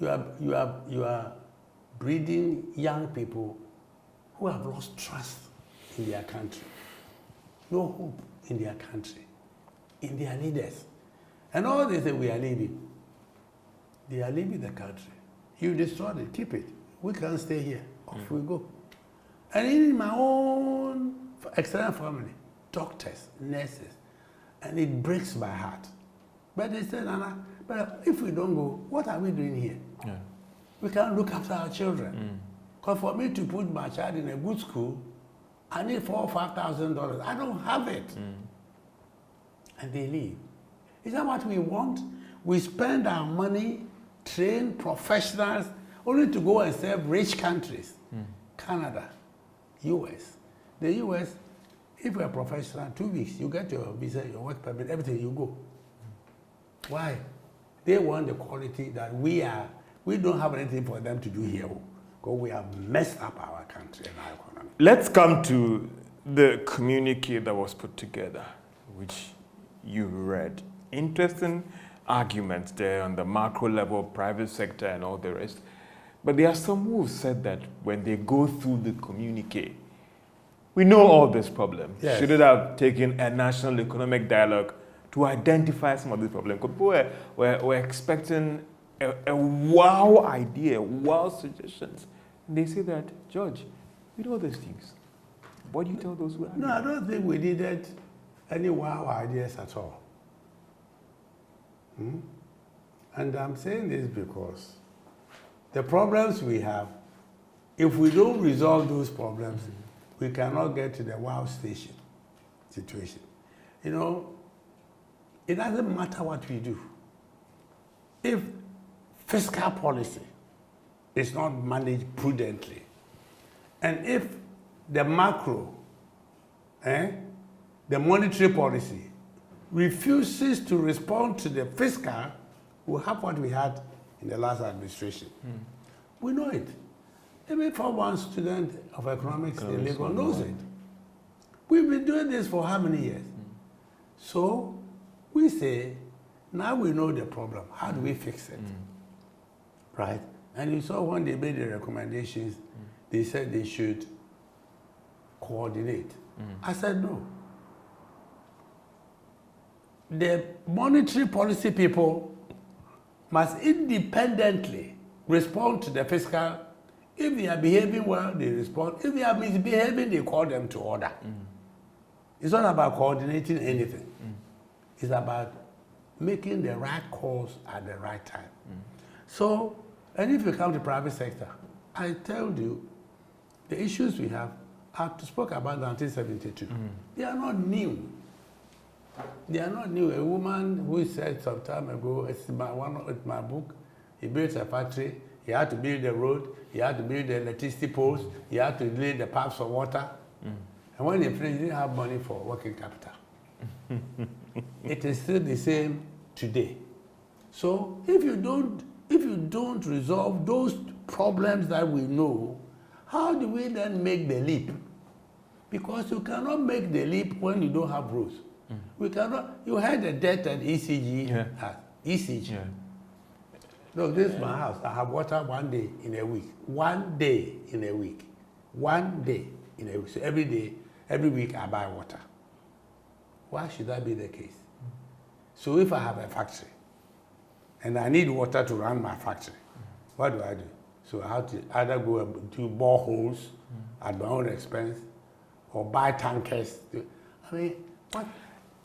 You are breeding young people who have lost trust in their country, no hope in their country, in their leaders. And all they say, we are leaving. They are leaving the country. You destroyed it, keep it. We can't stay here. Off we go. And in my own extended family, doctors, nurses, and it breaks my heart. But they said, Nana, but if we don't go, what are we doing here? Yeah. We can't look after our children. Because for me to put my child in a good school, I need $4,000 or $5,000. I don't have it. And they leave. Is that what we want? We spend our money, train professionals, only to go and serve rich countries. Canada, US. The US, if you're a professional, 2 weeks, you get your visa, your work permit, everything, you go. Why? They want the quality that we don't have anything for them to do here. Because we have messed up our country and our economy. Let's come to the communique that was put together, which you read. Interesting arguments there on the macro level, private sector and all the rest. But there are some who have said that when they go through the communique, we know all these problems. Yes. Should it have taken a national economic dialogue to identify some of these problems? Because people were expecting a wow idea, wow suggestions. And they say that, George, we know these things. What do you tell those who are? No, I don't think we needed any wow ideas at all. And I'm saying this because the problems we have, if we don't resolve those problems, we cannot get to the wow situation. You know, it doesn't matter what we do. If fiscal policy is not managed prudently, and if the macro, the monetary policy refuses to respond to the fiscal, we'll have what we had in the last administration. We know it. Even for one student of economics in Lagos knows it. We've been doing this for how many years? So we say, now we know the problem. How do we fix it? Right? And you saw when they made the recommendations, they said they should coordinate. I said no. The monetary policy people must independently respond to the fiscal. If they are behaving well, they respond. If they are misbehaving, they call them to order. It's not about coordinating anything. It's about making the right calls at the right time. So, and if you come to private sector, I told you, the issues we have, I spoke about 1972. They are not new. They are not new. A woman who said some time ago, it's my book, he built a factory, he had to build the road, he had to build the electricity poles, he had to lay the pipes of water. And when he finished, he didn't have money for working capital. It is still the same today. So if you don't resolve those problems that we know, how do we then make the leap? Because you cannot make the leap when you don't have rules. We cannot. You had a debt at ECG. ECG. Look, this is my house. I have water 1 day in a week. 1 day in a week. 1 day in a week. So every day, every week I buy water. Why should that be the case? So if I have a factory and I need water to run my factory, what do I do? So I have to either go and do boreholes at my own expense or buy tankers. I mean, what?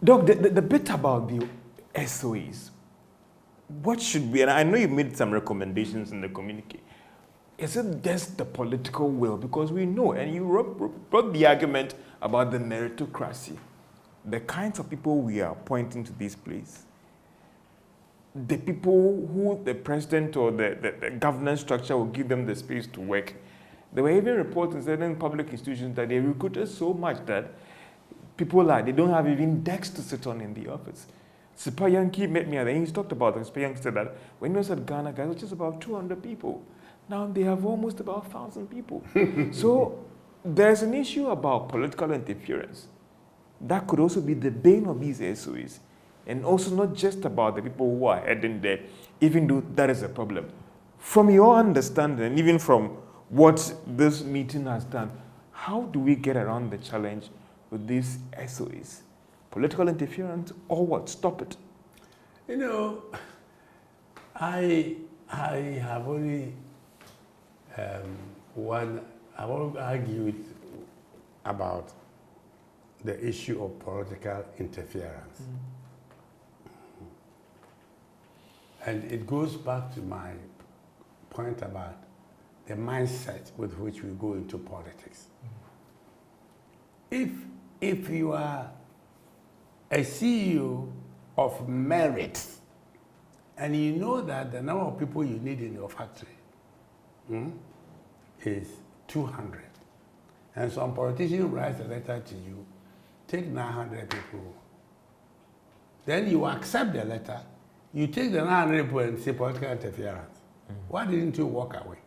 Doc, the bit about the SOEs, what should be, and I know you made some recommendations in the communique, is it just the political will? Because we know, and you brought the argument about the meritocracy, the kinds of people we are appointing to this place, the people who the president or the governance structure will give them the space to work. There were even reports in certain public institutions that they recruited so much that people they don't have even desks to sit on in the office. Sipa Yankee met me and he talked about it. Sipa Yankee said that when he was at Ghana, guys, it was just about 200 people. Now they have almost about 1,000 people. So there's an issue about political interference. that could also be the bane of these SOEs. And also not just about the people who are heading there, even though that is a problem. From your understanding, and even from what this meeting has done, how do we get around the challenge with these SOEs? Political interference or what? Stop it. You know, I have only I won't argue about the issue of political interference. And it goes back to my point about the mindset with which we go into politics. If you are a CEO of merit, and you know that the number of people you need in your factory is 200, and some politician writes a letter to you, take 900 people, then you accept the letter, you take the 900 people and say political interference. Why didn't you walk away?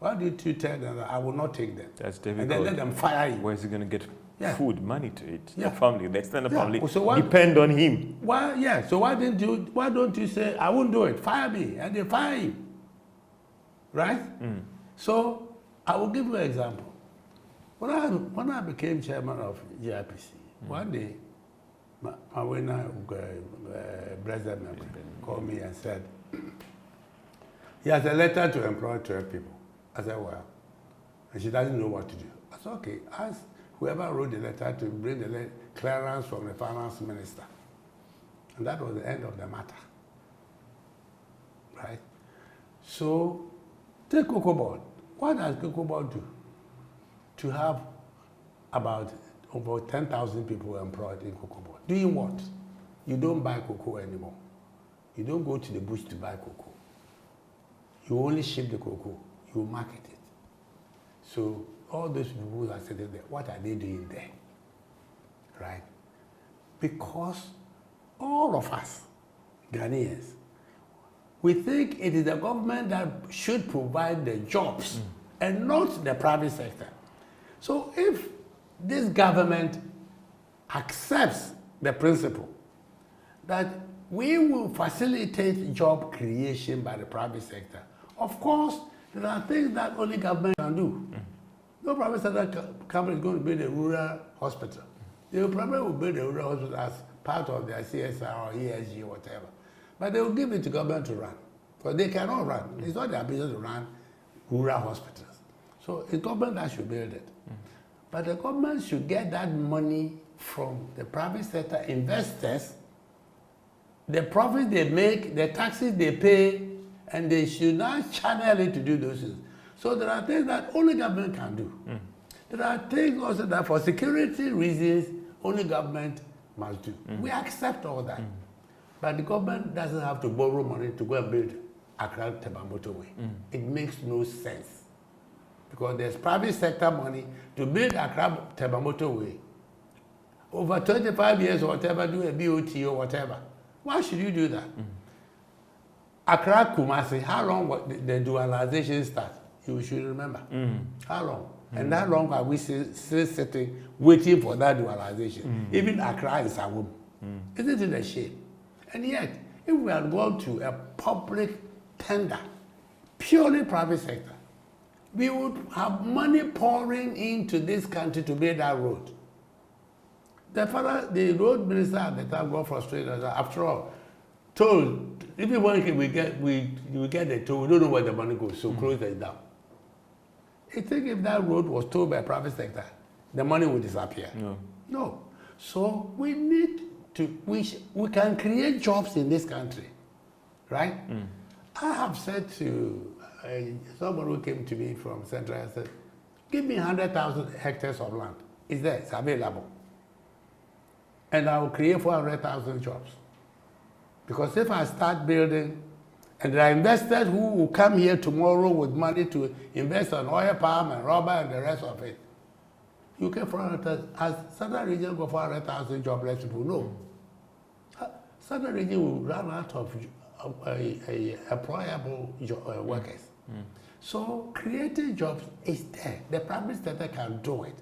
Why did you tell them that I will not take them? That's difficult. And then let them fire you. Where is he going to get food, money to eat? Yeah. The family, the extended family So depend on him. Why? Yeah. So why don't you say I won't do it? Fire me, and they fire you. Right? So I will give you an example. When I became chairman of GIPC, one day, my winner, president called me and said, he has a letter to employ 12 people. I said, well, and she doesn't know what to do. I said, okay, ask whoever wrote the letter to bring the clearance from the finance minister. And that was the end of the matter. Right? So, take Cocoa Board. What does Cocoa Board do? To have about over 10,000 people employed in Cocoa Board. Doing what? You don't buy cocoa anymore. You don't go to the bush to buy cocoa. You only ship the cocoa. You market it. So all those people who are sitting there, what are they doing there? Right? Because all of us, Ghanaians, we think it is the government that should provide the jobs and not the private sector. So if this government accepts the principle that we will facilitate job creation by the private sector, of course, there are things that only government can do. No private sector company is going to build a rural hospital. They will probably build a rural hospital as part of their CSR or ESG or whatever. But they will give it to government to run. Because they cannot run. It's not their business to run rural hospitals. So it's government that should build it. But the government should get that money from the private sector investors, the profits they make, the taxes they pay, and they should not channel it to do those things. So there are things that only government can do. There are things also that for security reasons, only government must do. We accept all that. But the government doesn't have to borrow money to go and build Accra Teba motorway. It makes no sense. Because there's private sector money to build Accra Teba motorway. Over 25 years or whatever, do a BOT or whatever. Why should you do that? Accra Kumasi, how long the dualization start? You should remember. How long? And how long are we still sitting, waiting for that dualization? Even Accra is a womb. Isn't it a shame? And yet, if we had gone to a public tender, purely private sector, we would have money pouring into this country to build that road. The road minister at the time got frustrated. After all, told, even when we get the toll, we don't know where the money goes, so close it down. I think if that road was told by private sector, the money would disappear. No. So we need to, we can create jobs in this country, right? I have said to someone who came to me from Central, I said, give me 100,000 hectares of land. It's there, it's available. And I will create 400,000 jobs. Because if I start building, and there are investors who will come here tomorrow with money to invest on oil palm and rubber and the rest of it, you get 400,000. As Southern region go 400,000 jobless people? No. Southern region will run out of employable workers. So creating jobs is there. The private sector can do it.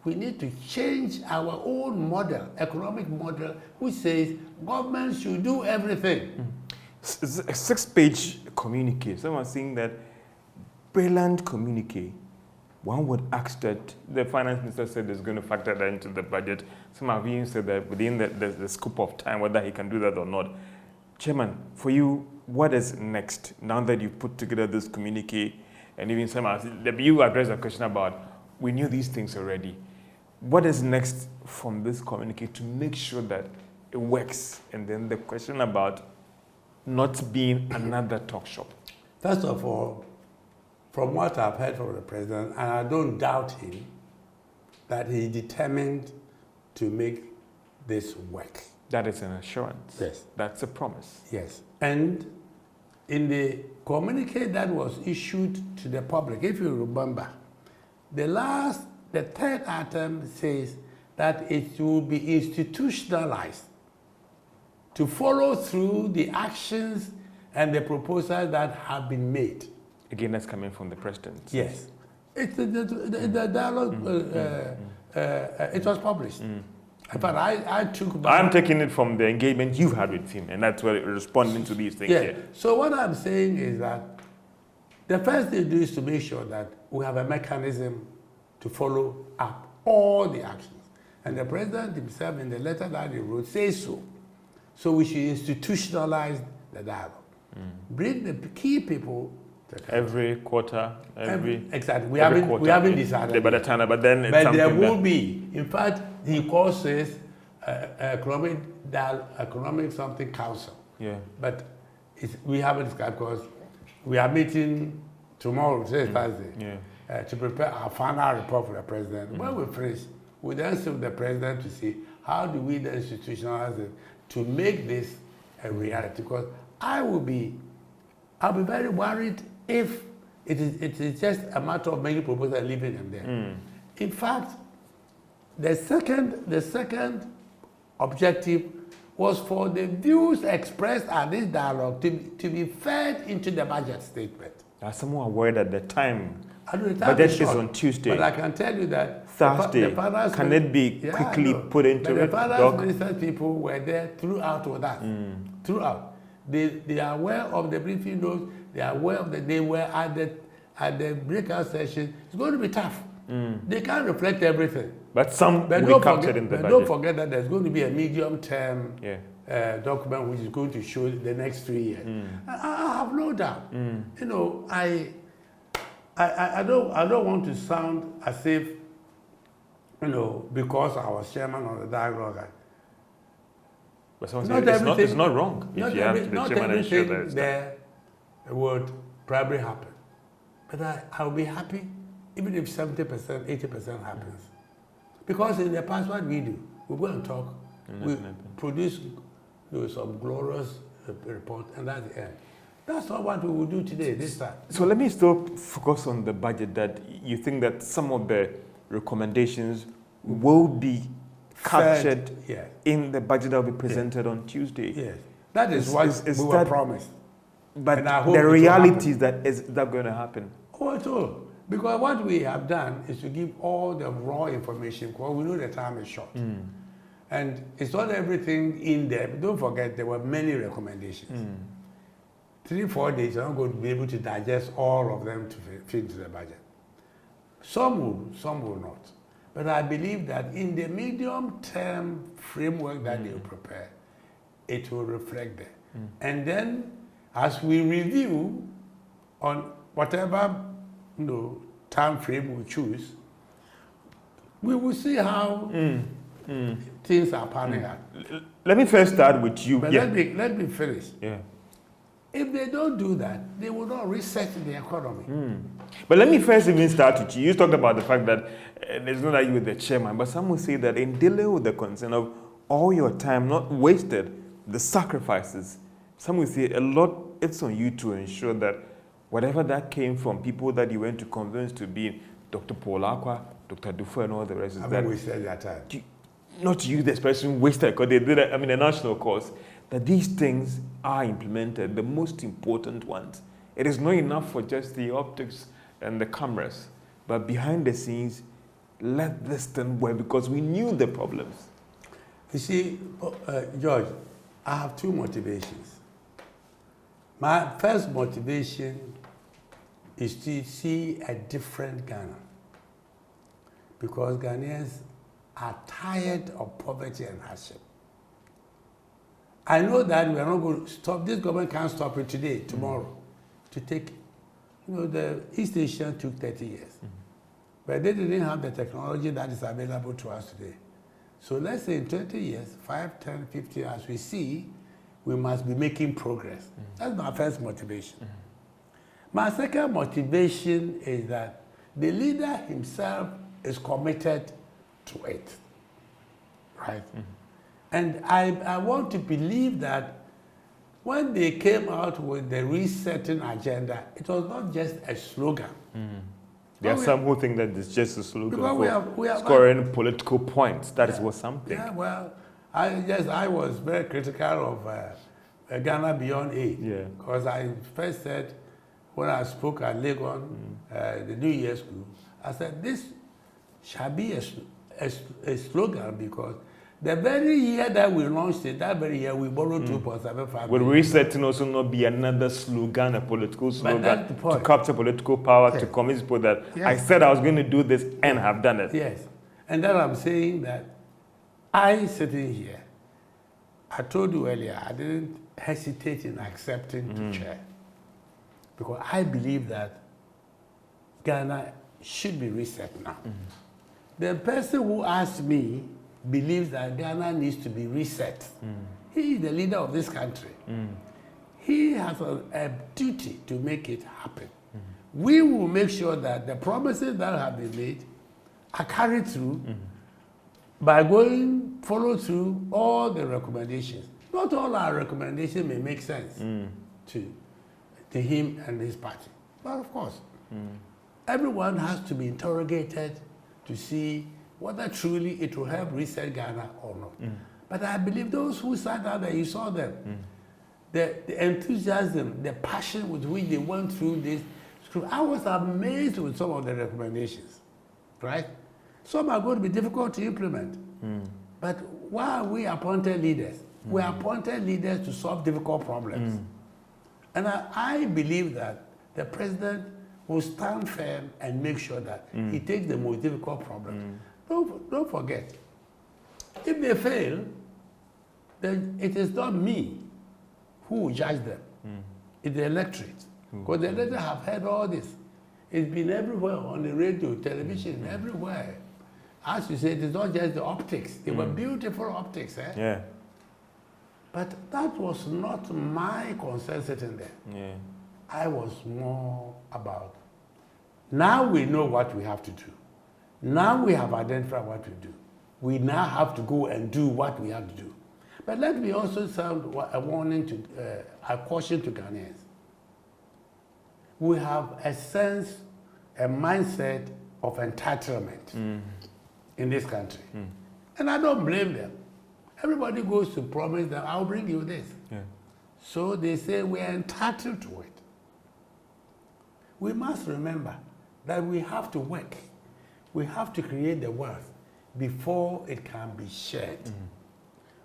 we need to change our own model, economic model, which says government should do everything. A 6-page communique. Someone saying that brilliant communique. One would ask that the finance minister said is going to factor that into the budget. Some have even said that within the scope of time, whether he can do that or not. Chairman, for you, what is next now that you've put together this communique? And even some you addressed a question about, we knew these things already. What is next from this communique to make sure that it works? And then the question about not being another talk shop. First of all, from what I've heard from the president, and I don't doubt him, that he's determined to make this work. That is an assurance. Yes. That's a promise. Yes. And in the communique that was issued to the public, if you remember, the third item says that it will be institutionalized to follow through the actions and the proposals that have been made. Again, that's coming from the president. Yes. It's the dialogue, it was published. In fact, I took... I'm taking it from the engagement you had with him, and that's where responding to these things here. So what I'm saying is that the first thing to do is to make sure that we have a mechanism to follow up all the actions. And the president himself, in the letter that he wrote, says so. So we should institutionalize the dialogue. Bring the key people every quarter, exactly. We haven't decided. But then but there will be. In fact, he calls this economic something council. Yeah. But we haven't discussed because we are meeting tomorrow, Thursday, to prepare our final report for the president. When we finish, we then see the president to see how do we then institutionalize it to make this a reality. Because I'll be very worried if it is just a matter of making proposals and leaving them there. In fact, the second objective was for the views expressed at this dialogue to be fed into the budget statement. Are someone aware that the time budget is on Tuesday? But I can tell you that Thursday, can it be quickly put into it? The finance minister people were there throughout with us. Throughout. They are aware of the briefing notes. They are aware of they were at the breakout session. It's going to be tough. They can't reflect everything. But some will be captured in the budget. Don't forget that there's going to be a medium-term document which is going to show the next 3 years. I have no doubt. You know, I don't want to sound as if, you know, because I was chairman of the dialogue. But it's not wrong. If you have to be chairman and ensure that there would probably happen. But I'll be happy even if 70%, 80% happens. Because in the past, what we do, we go and talk, we produce some glorious report, and that's the end. That's not what we will do today, this time. So let me still focus on the budget, that you think that some of the recommendations will be captured in the budget that will be presented on Tuesday. Yes. That is what we were promised. But the reality is that is that going to happen? Oh, at all. Because what we have done is to give all the raw information, because we know the time is short. And it's not everything in there. But don't forget, there were many recommendations. 3-4 days, you're not going to be able to digest all of them to fit into the budget. Some will not. But I believe that in the medium-term framework that they will prepare, it will reflect there. And then, as we review on whatever time frame we choose, we will see how things are panning out. Let me first start with you. But let me finish. Yeah. If they don't do that, they will not reset the economy. But let me first even start with you. You talked about the fact that it's not that you were the chairman, but some will say that in dealing with the concern of all your time not wasted, the sacrifices, some will say a lot, it's on you to ensure that whatever that came from people that you went to convince to be Dr. Paul Akwa, Dr. Dufo, and all the rest, is that wasted their time. Not you, the expression wasted, because they did it, a national course, that these things are implemented, the most important ones. It is not enough for just the optics and the cameras, but behind the scenes, let this thing work because we knew the problems? You see, George, I have two motivations. My first motivation is to see a different Ghana, because Ghanaians are tired of poverty and hardship. I know that we are not going to stop, this government can't stop it today, tomorrow, to take, the East Asia took 30 years. But they didn't have the technology that is available to us today. So let's say in 20 years, 5, 10, 15, as we see, we must be making progress. That's my first motivation. My second motivation is that the leader himself is committed to it, right? And I want to believe that when they came out with the resetting agenda, it was not just a slogan. There are some who think that it's just a slogan we have scoring political points. That is what some think. Yeah, well, I was very critical of Ghana Beyond Aid. Yeah. Because I first said, when I spoke at Legon, the New Year's School, I said, this shall be a slogan, because the very year that we launched it, that very year we borrowed 2.75 Will resetting also not be another slogan, a political slogan to capture political power, to convince people that I said I was going to do this and have done it? Yes. And then I'm saying that I, sitting here, I told you earlier, I didn't hesitate in accepting to chair, because I believe that Ghana should be reset now. The person who asked me believes that Ghana needs to be reset. He is the leader of this country. He has a duty to make it happen. We will make sure that the promises that have been made are carried through by follow through all the recommendations. Not all our recommendations may make sense to him and his party. But of course, everyone has to be interrogated to see whether truly it will help reset Ghana or not. But I believe those who sat down there, you saw them. The enthusiasm, the passion with which they went through this. I was amazed with some of the recommendations, right? Some are going to be difficult to implement. But why are we appointed leaders? We are appointed leaders to solve difficult problems. And I believe that the president will stand firm and make sure that he takes the most difficult problem. Don't forget, if they fail, then it is not me who will judge them. It's the electorate. Because the electorate have heard all this. It's been everywhere, on the radio, television, everywhere. As you said, it's not just the optics. They were beautiful optics. Yeah. But that was not my concern sitting there. Yeah. I was more about, now we know what we have to do. Now we have identified what to do. We now have to go and do what we have to do. But let me also sound a warning a caution to Ghanaians. We have a sense, a mindset of entitlement in this country. And I don't blame them. Everybody goes to promise that I'll bring you this. Yeah. So they say we are entitled to it. We must remember that we have to work. We have to create the wealth before it can be shared.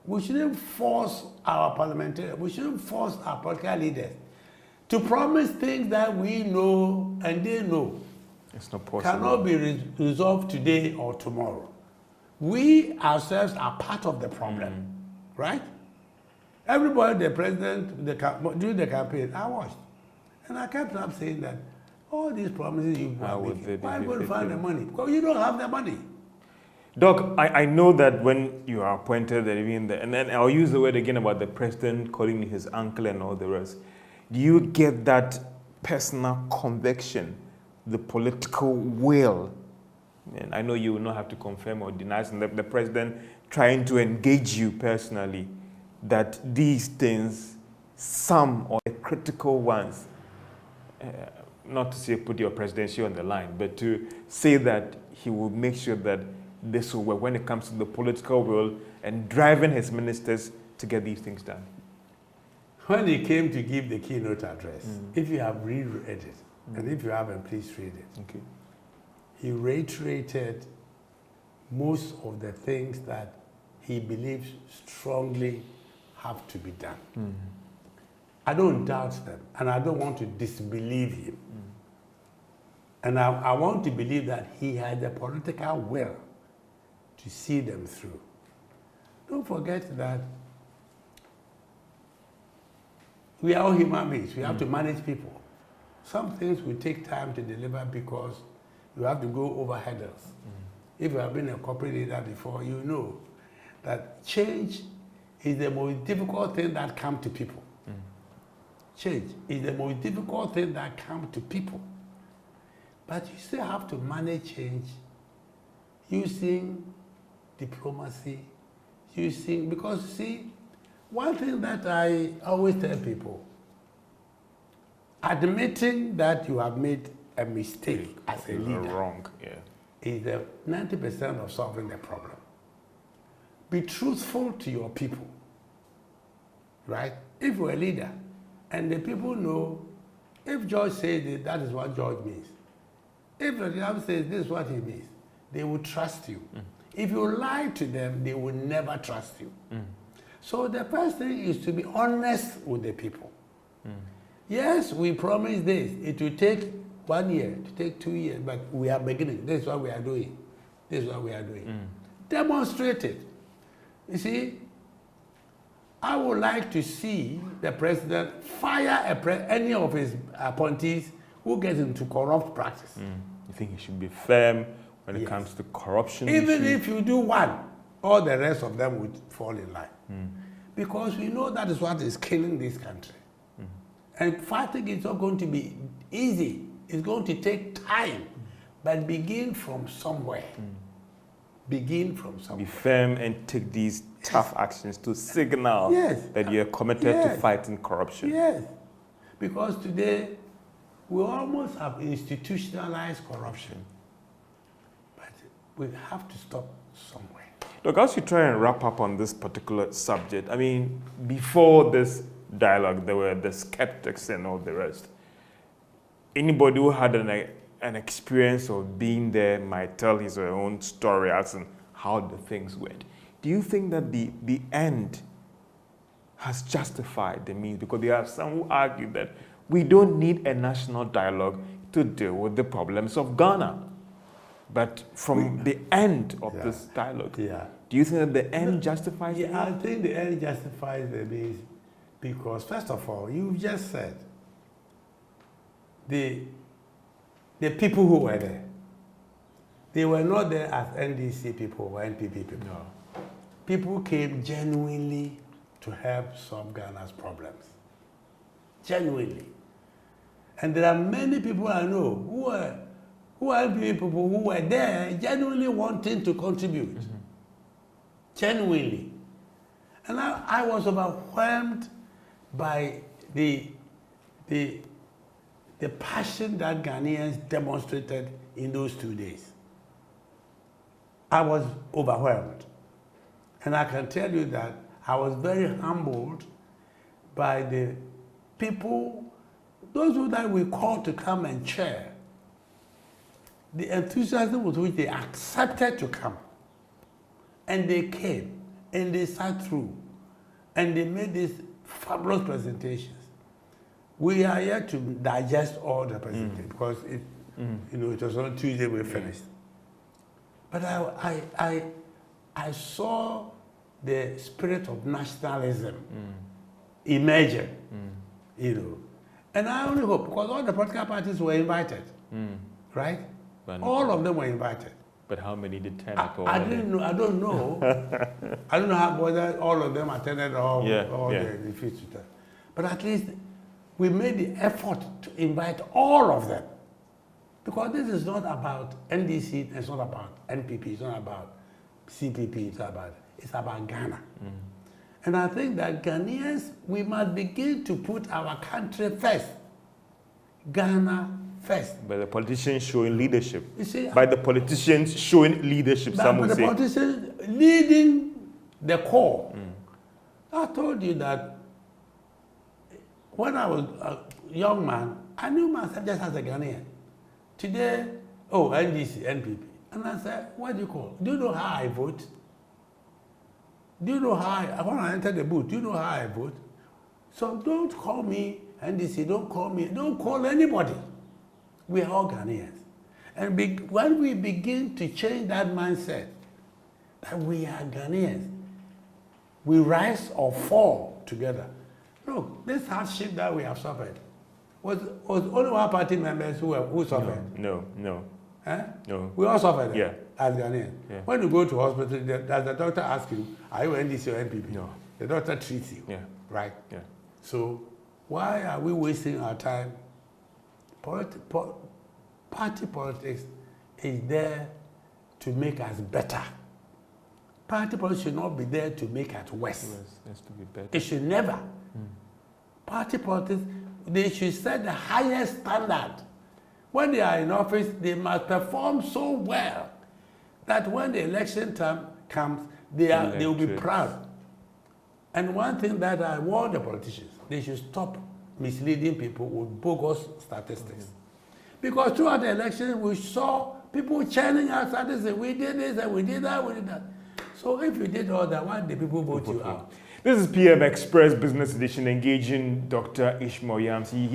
We shouldn't force our parliamentarians, we shouldn't force our political leaders to promise things that we know and they know it's not possible. Cannot be resolved today or tomorrow. We ourselves are part of the problem, right? Everybody, the president, during the campaign, I watched. And I kept up saying that all these promises you are making, why are you going to find the money? Because you don't have the money. Doc, I know that when you are appointed, and then I'll use the word again about the president calling you his uncle and all the rest. Do you get that personal conviction, the political will? And I know you will not have to confirm or deny, the president trying to engage you personally, that these things, some or the critical ones, not to say put your presidency on the line, but to say that he will make sure that this will work when it comes to the political will and driving his ministers to get these things done. When he came to give the keynote address, if you have reread it, and if you haven't, please read it. Okay. He reiterated most of the things that he believes strongly have to be done. I don't doubt them, and I don't want to disbelieve him. And I want to believe that he had the political will to see them through. Don't forget that we are all human beings. We have to manage people. Some things will take time to deliver because you have to go over hurdles. If you have been a corporate leader before, you know that change is the most difficult thing that comes to people. Change is the most difficult thing that comes to people. But you still have to manage change using diplomacy, because see, one thing that I always tell people, admitting that you have made a mistake as a leader wrong, is the 90% of solving the problem. Be truthful to your people, right? If you're a leader and the people know, if George says it, that is what George means. If the leader says this is what he means, they will trust you. If you lie to them, they will never trust you. So the first thing is to be honest with the people. Yes, we promise this. It will take 1 year, to take 2 years, but we are beginning. This is what we are doing. This is what we are doing. Demonstrate it. You see, I would like to see the president fire any of his appointees who get into corrupt practice. You think he should be firm when it comes to corruption? Even if you do one, all the rest of them would fall in line. Because we know that is what is killing this country. And fighting is not going to be easy. It's going to take time. But begin from somewhere. Begin from somewhere. Be firm and take these tough actions to signal that you are committed to fighting corruption. Yes. Because today, we almost have institutionalized corruption. But we have to stop somewhere. Look, as you try and wrap up on this particular subject, I mean, before this dialogue, there were the skeptics and all the rest. Anybody who had an experience of being there might tell his or her own story as in how the things went. Do you think that the end has justified the means? Because there are some who argue that we don't need a national dialogue to deal with the problems of Ghana. But from the end of this dialogue, do you think that the end justifies the means? I think the end justifies the means because, first of all, you just said the people who were there, they were not there as NDC people or NPP people. No. People came genuinely to help solve Ghana's problems. Genuinely. And there are many people I know who are people who were there genuinely wanting to contribute. Genuinely. And I was overwhelmed by the passion that Ghanaians demonstrated in those 2 days. I was overwhelmed. And I can tell you that I was very humbled by the people, those who that we called to come and chair, the enthusiasm with which they accepted to come. And they came, and they sat through, and they made these fabulous presentations. We are yet to digest all the presentations because it was on Tuesday we finished. But I saw the spirit of nationalism emerging, And I only hope, because all the political parties were invited, right? But all of them were invited. But how many did turn up? I didn't know. I don't know. I don't know whether all of them attended or the feast. But at least we made the effort to invite all of them. Because this is not about NDC, it's not about NPP, it's not about CPP, it's about Ghana. And I think that Ghanaians, we must begin to put our country first. Ghana first. By the politicians showing leadership. You see, by the politicians showing leadership, some would say. By the politicians leading the core. I told you that when I was a young man, I knew myself just as a Ghanaian. Today, NDC, NPP. And I said, what do you call? Do you know how I vote? Do you know how when I enter the booth, do you know how I vote? So don't call me NDC, don't call me, don't call anybody. We are all Ghanaians. And when we begin to change that mindset, that we are Ghanaians, we rise or fall together. Look, this hardship that we have suffered was only one party members who suffered. No. Eh? No. We all suffered Yeah. as Ghanaians. Yeah. When you go to hospital, does the doctor ask you, are you NDC or NPP? No. The doctor treats you. Yeah. Right? Yeah. So why are we wasting our time? Party politics is there to make us better. Party politics should not be there to make us worse. It has to be better. It should never. Party politics, they should set the highest standard. When they are in office, they must perform so well that when the election time comes, they will be proud. And one thing that I warn the politicians, they should stop misleading people with bogus statistics. Because throughout the election, we saw people churning out statistics. We did this and we did that, we did that. So if you did all that, why did people vote you out? This is PM Express Business Edition, engaging Dr. Ishmael Yams. He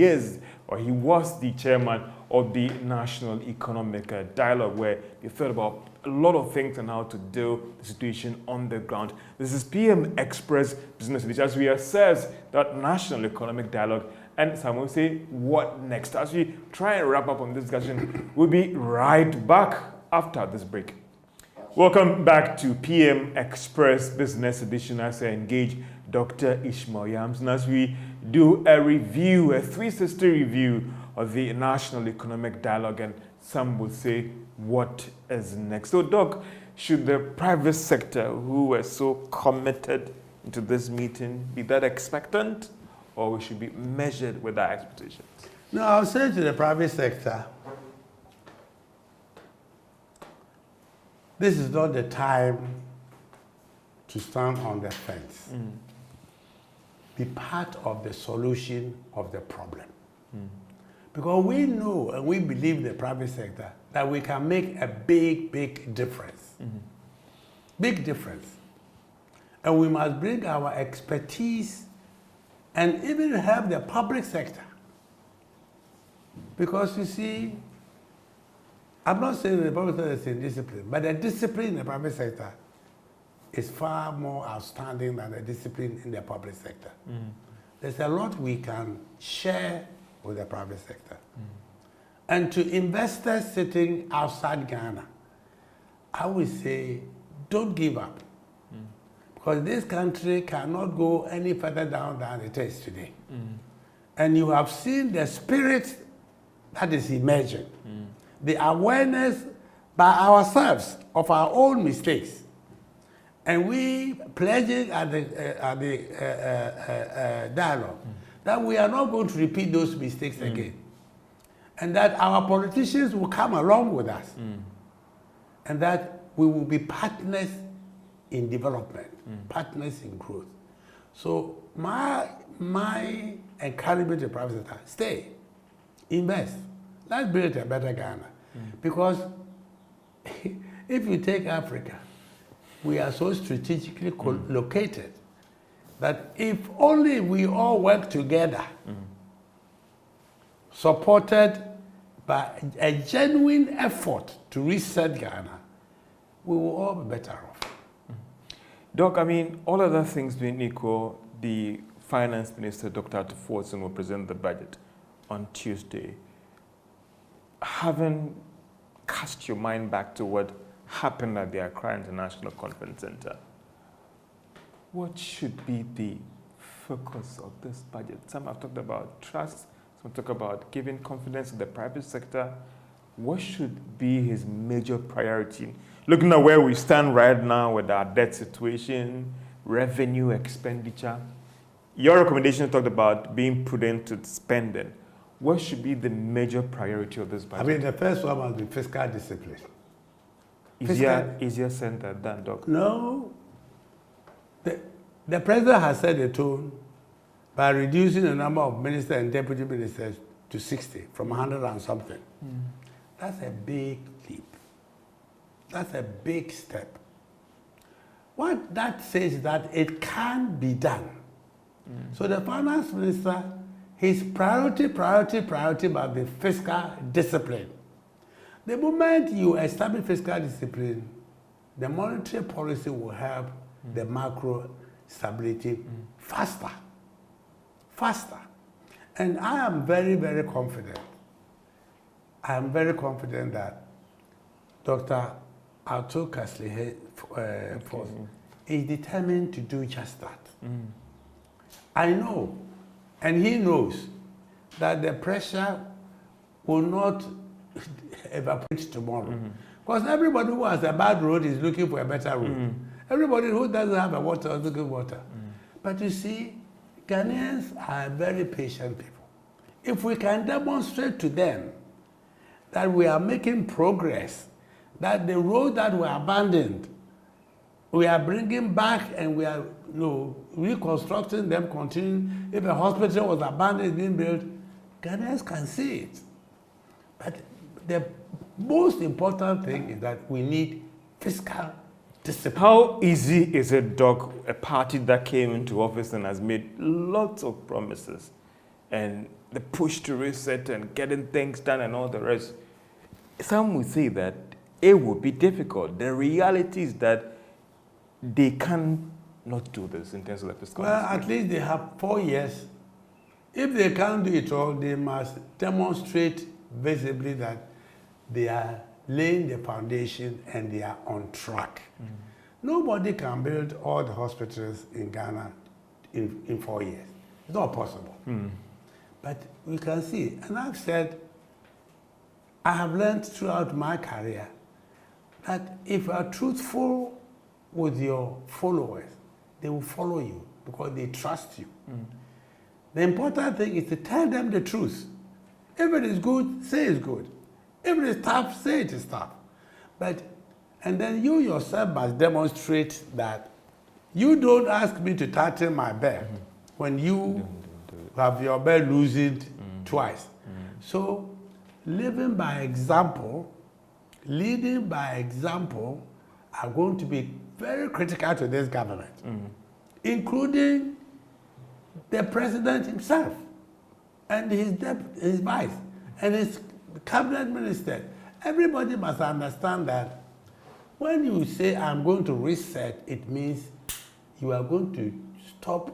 was the chairman of the National Economic Dialogue, where he thought about a lot of things and how to deal with the situation on the ground. This is PM Express Business Edition, as we assess that National Economic Dialogue. And some will say, what next? As we try and wrap up on this discussion, we'll be right back after this break. Welcome back to PM Express Business Edition, as I engage Dr. Ishmael Yams. And as we do a review, a 360 review of the National Economic Dialogue, and some will say, what is next? So, Doc, should the private sector, who were so committed to this meeting, be that expectant, or we should be measured with our expectations? No, I'll say to the private sector, this is not the time to stand on the fence. Be part of the solution of the problem. Because we know and we believe in the private sector that we can make a big, big difference. Big difference. And we must bring our expertise and even help the public sector. Because you see, I'm not saying the public sector is indisciplined, but the discipline in the private sector is far more outstanding than the discipline in the public sector. There's a lot we can share with the private sector. And to investors sitting outside Ghana, I would say, don't give up. Because this country cannot go any further down than it is today. And you have seen the spirit that is emerging. The awareness by ourselves of our own mistakes. And we pledging at the dialogue that we are not going to repeat those mistakes again. And that our politicians will come along with us. And that we will be partners in development, partners in growth. So my encouragement to the private sector, stay, invest. Let's build a better Ghana. Because if you take Africa, we are so strategically located that if only we all work together, supported by a genuine effort to reset Ghana, we will all be better off. Doc, I mean, all other things being equal, the Finance Minister, Dr. Forson, will present the budget on Tuesday. Haven't cast your mind back to what happened at the Accra International Conference Center, what should be the focus of this budget? Some have talked about trust, some talk about giving confidence to the private sector. What should be his major priority? Looking at where we stand right now with our debt situation, revenue, expenditure, your recommendation talked about being prudent to spending. What should be the major priority of this budget? I mean, the first one must be fiscal discipline. Easier said than done, Doc. No. The president has set the tone by reducing the number of ministers and deputy ministers to 60 from 100 and something. That's a big leap. That's a big step. What that says that it can be done. So the finance minister, his priority must be fiscal discipline. The moment you establish fiscal discipline, the monetary policy will help the macro stability faster. And I am very, very confident. I am very confident that Dr. Ato Kaslihe is determined to do just that. I know, and he knows, that the pressure will not evaporate tomorrow. Because everybody who has a bad road is looking for a better road. Everybody who doesn't have a water is looking for water. But you see, Ghanaians are very patient people. If we can demonstrate to them that we are making progress, that the road that were abandoned, we are bringing back and we are reconstructing them, continuing. If a hospital was abandoned, being built, Ghanaians can see it. But the most important thing is that we need fiscal discipline. How easy is it, Doc, a party that came into office and has made lots of promises, and the push to reset and getting things done and all the rest? Some would say that it would be difficult. The reality is that they cannot do this in terms of the fiscal Well, discipline. at least they have 4 years. If they can't do it all, they must demonstrate visibly that they are laying the foundation and they are on track. Nobody can build all the hospitals in Ghana in 4 years. It's not possible. But we can see, and I've said, I have learned throughout my career that if you are truthful with your followers, they will follow you because they trust you. The important thing is to tell them the truth. If it is good, say it's good. If it is tough, say it is tough. And then you yourself must demonstrate that you don't ask me to tighten my belt when you have your belt loosened twice. So living by example, leading by example are going to be very critical to this government, including the president himself and his vice and his cabinet minister. Everybody must understand that when you say I'm going to reset, it means you are going to stop,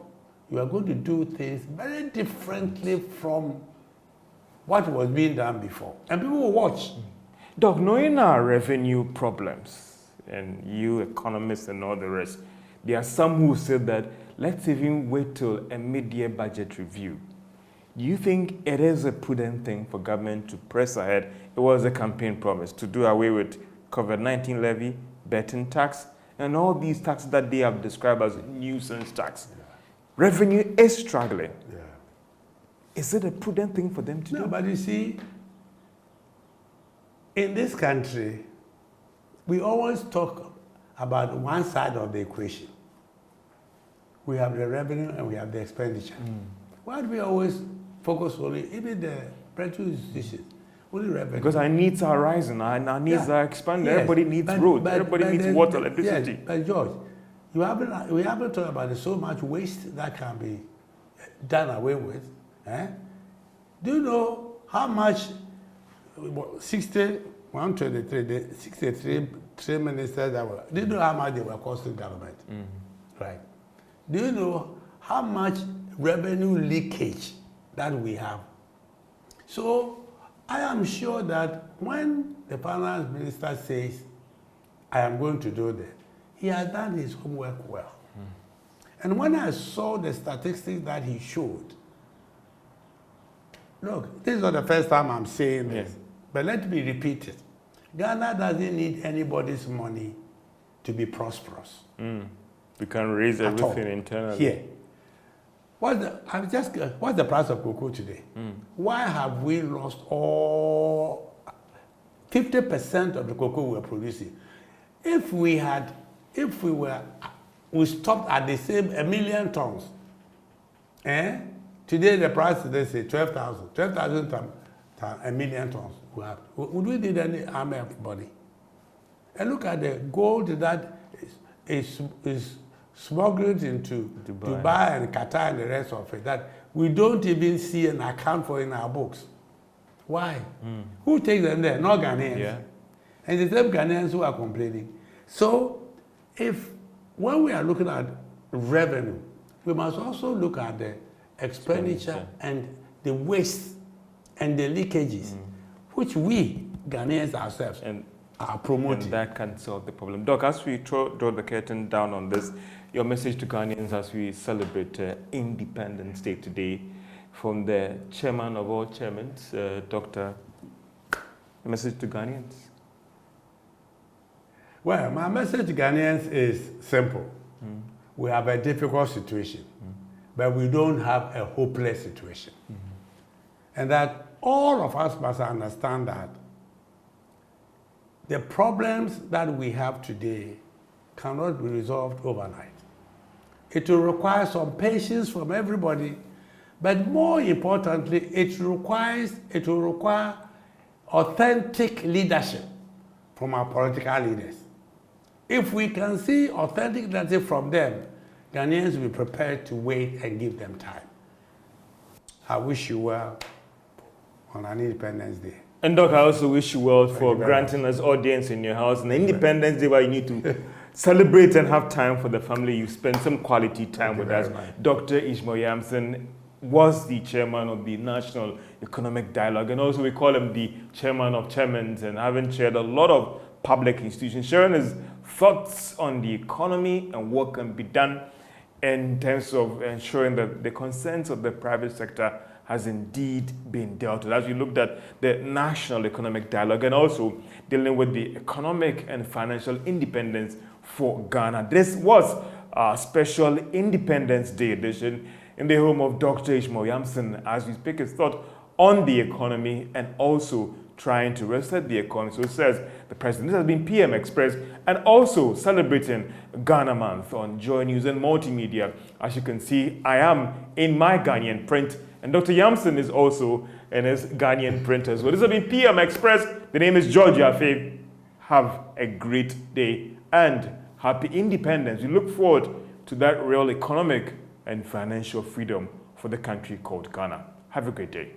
you are going to do things very differently from what was being done before. And people will watch. Doc, knowing our revenue problems, and you economists and all the rest, there are some who said that let's even wait till a mid-year budget review. Do you think it is a prudent thing for government to press ahead? It was a campaign promise to do away with COVID-19 levy, betting tax, and all these taxes that they have described as nuisance tax. Revenue is struggling. Is it a prudent thing for them to do? No, but you see, in this country, we always talk about one side of the equation. We have the revenue and we have the expenditure. Why do we always focus only, even the prejudice institutions, only revenue? Because our needs are rising, our needs are expanding. Yes, Everybody needs roads, everybody needs water, yes, electricity. but George, we haven't talked about so much waste that can be done away with. Do you know how much 63 ministers that were, do you know how much they were costing government? Right. Do you know how much revenue leakage that we have? So I am sure that when the finance minister says, I am going to do that, he has done his homework well. And when I saw the statistics that he showed, look, this is not the first time I'm saying this, but let me repeat it. Ghana doesn't need anybody's money to be prosperous. We can raise everything internally. Here. What's the price of cocoa today? Why have we lost all 50% of the cocoa we're producing? If we stopped at the same 1 million tons, today the price is, let's say, 12,000 times 1 million tons. Would we need any army of money? and look at the gold that is smuggled into Dubai and Qatar and the rest of it, that we don't even see an account for in our books. Why? Who takes them there? Not Ghanaians. Yeah. And the same Ghanaians who are complaining. So, when we are looking at revenue, we must also look at the expenditure and the waste and the leakages, which we Ghanaians ourselves are promoting. And that can solve the problem. Doc, as we draw the curtain down on this, your message to Ghanaians as we celebrate Independence Day today, from the chairman of all chairmen, Doctor, a message to Ghanaians? Well, my message to Ghanaians is simple. We have a difficult situation, but we don't have a hopeless situation. And that all of us must understand that the problems that we have today cannot be resolved overnight. It will require some patience from everybody, but more importantly, it will require authentic leadership from our political leaders. If we can see authentic leadership from them, Ghanaians will be prepared to wait and give them time. I wish you well on an Independence Day. And Doc, I also wish you well for granting us audience in your house. And Independence Day, where you need to celebrate and have time for the family. You spend some quality time with us. Dr. Ishmael Yamson was the chairman of the National Economic Dialogue, and also we call him the chairman of chairmen, and having chaired a lot of public institutions, sharing his thoughts on the economy and what can be done in terms of ensuring that the concerns of the private sector has indeed been dealt with. As we looked at the National Economic Dialogue and also dealing with the economic and financial independence for Ghana. This was a special Independence Day edition in the home of Dr. Ishmael Yamson as we speak his thought on the economy and also trying to reset the economy. So it says the president. This has been PM Express and also celebrating Ghana Month on Joy News and Multimedia. As you can see, I am in my Ghanaian print, and Dr. Yamson is also in his Ghanaian print as well. This has been PM Express. The name is George Afe. Have a great day and happy independence. We look forward to that real economic and financial freedom for the country called Ghana. Have a great day.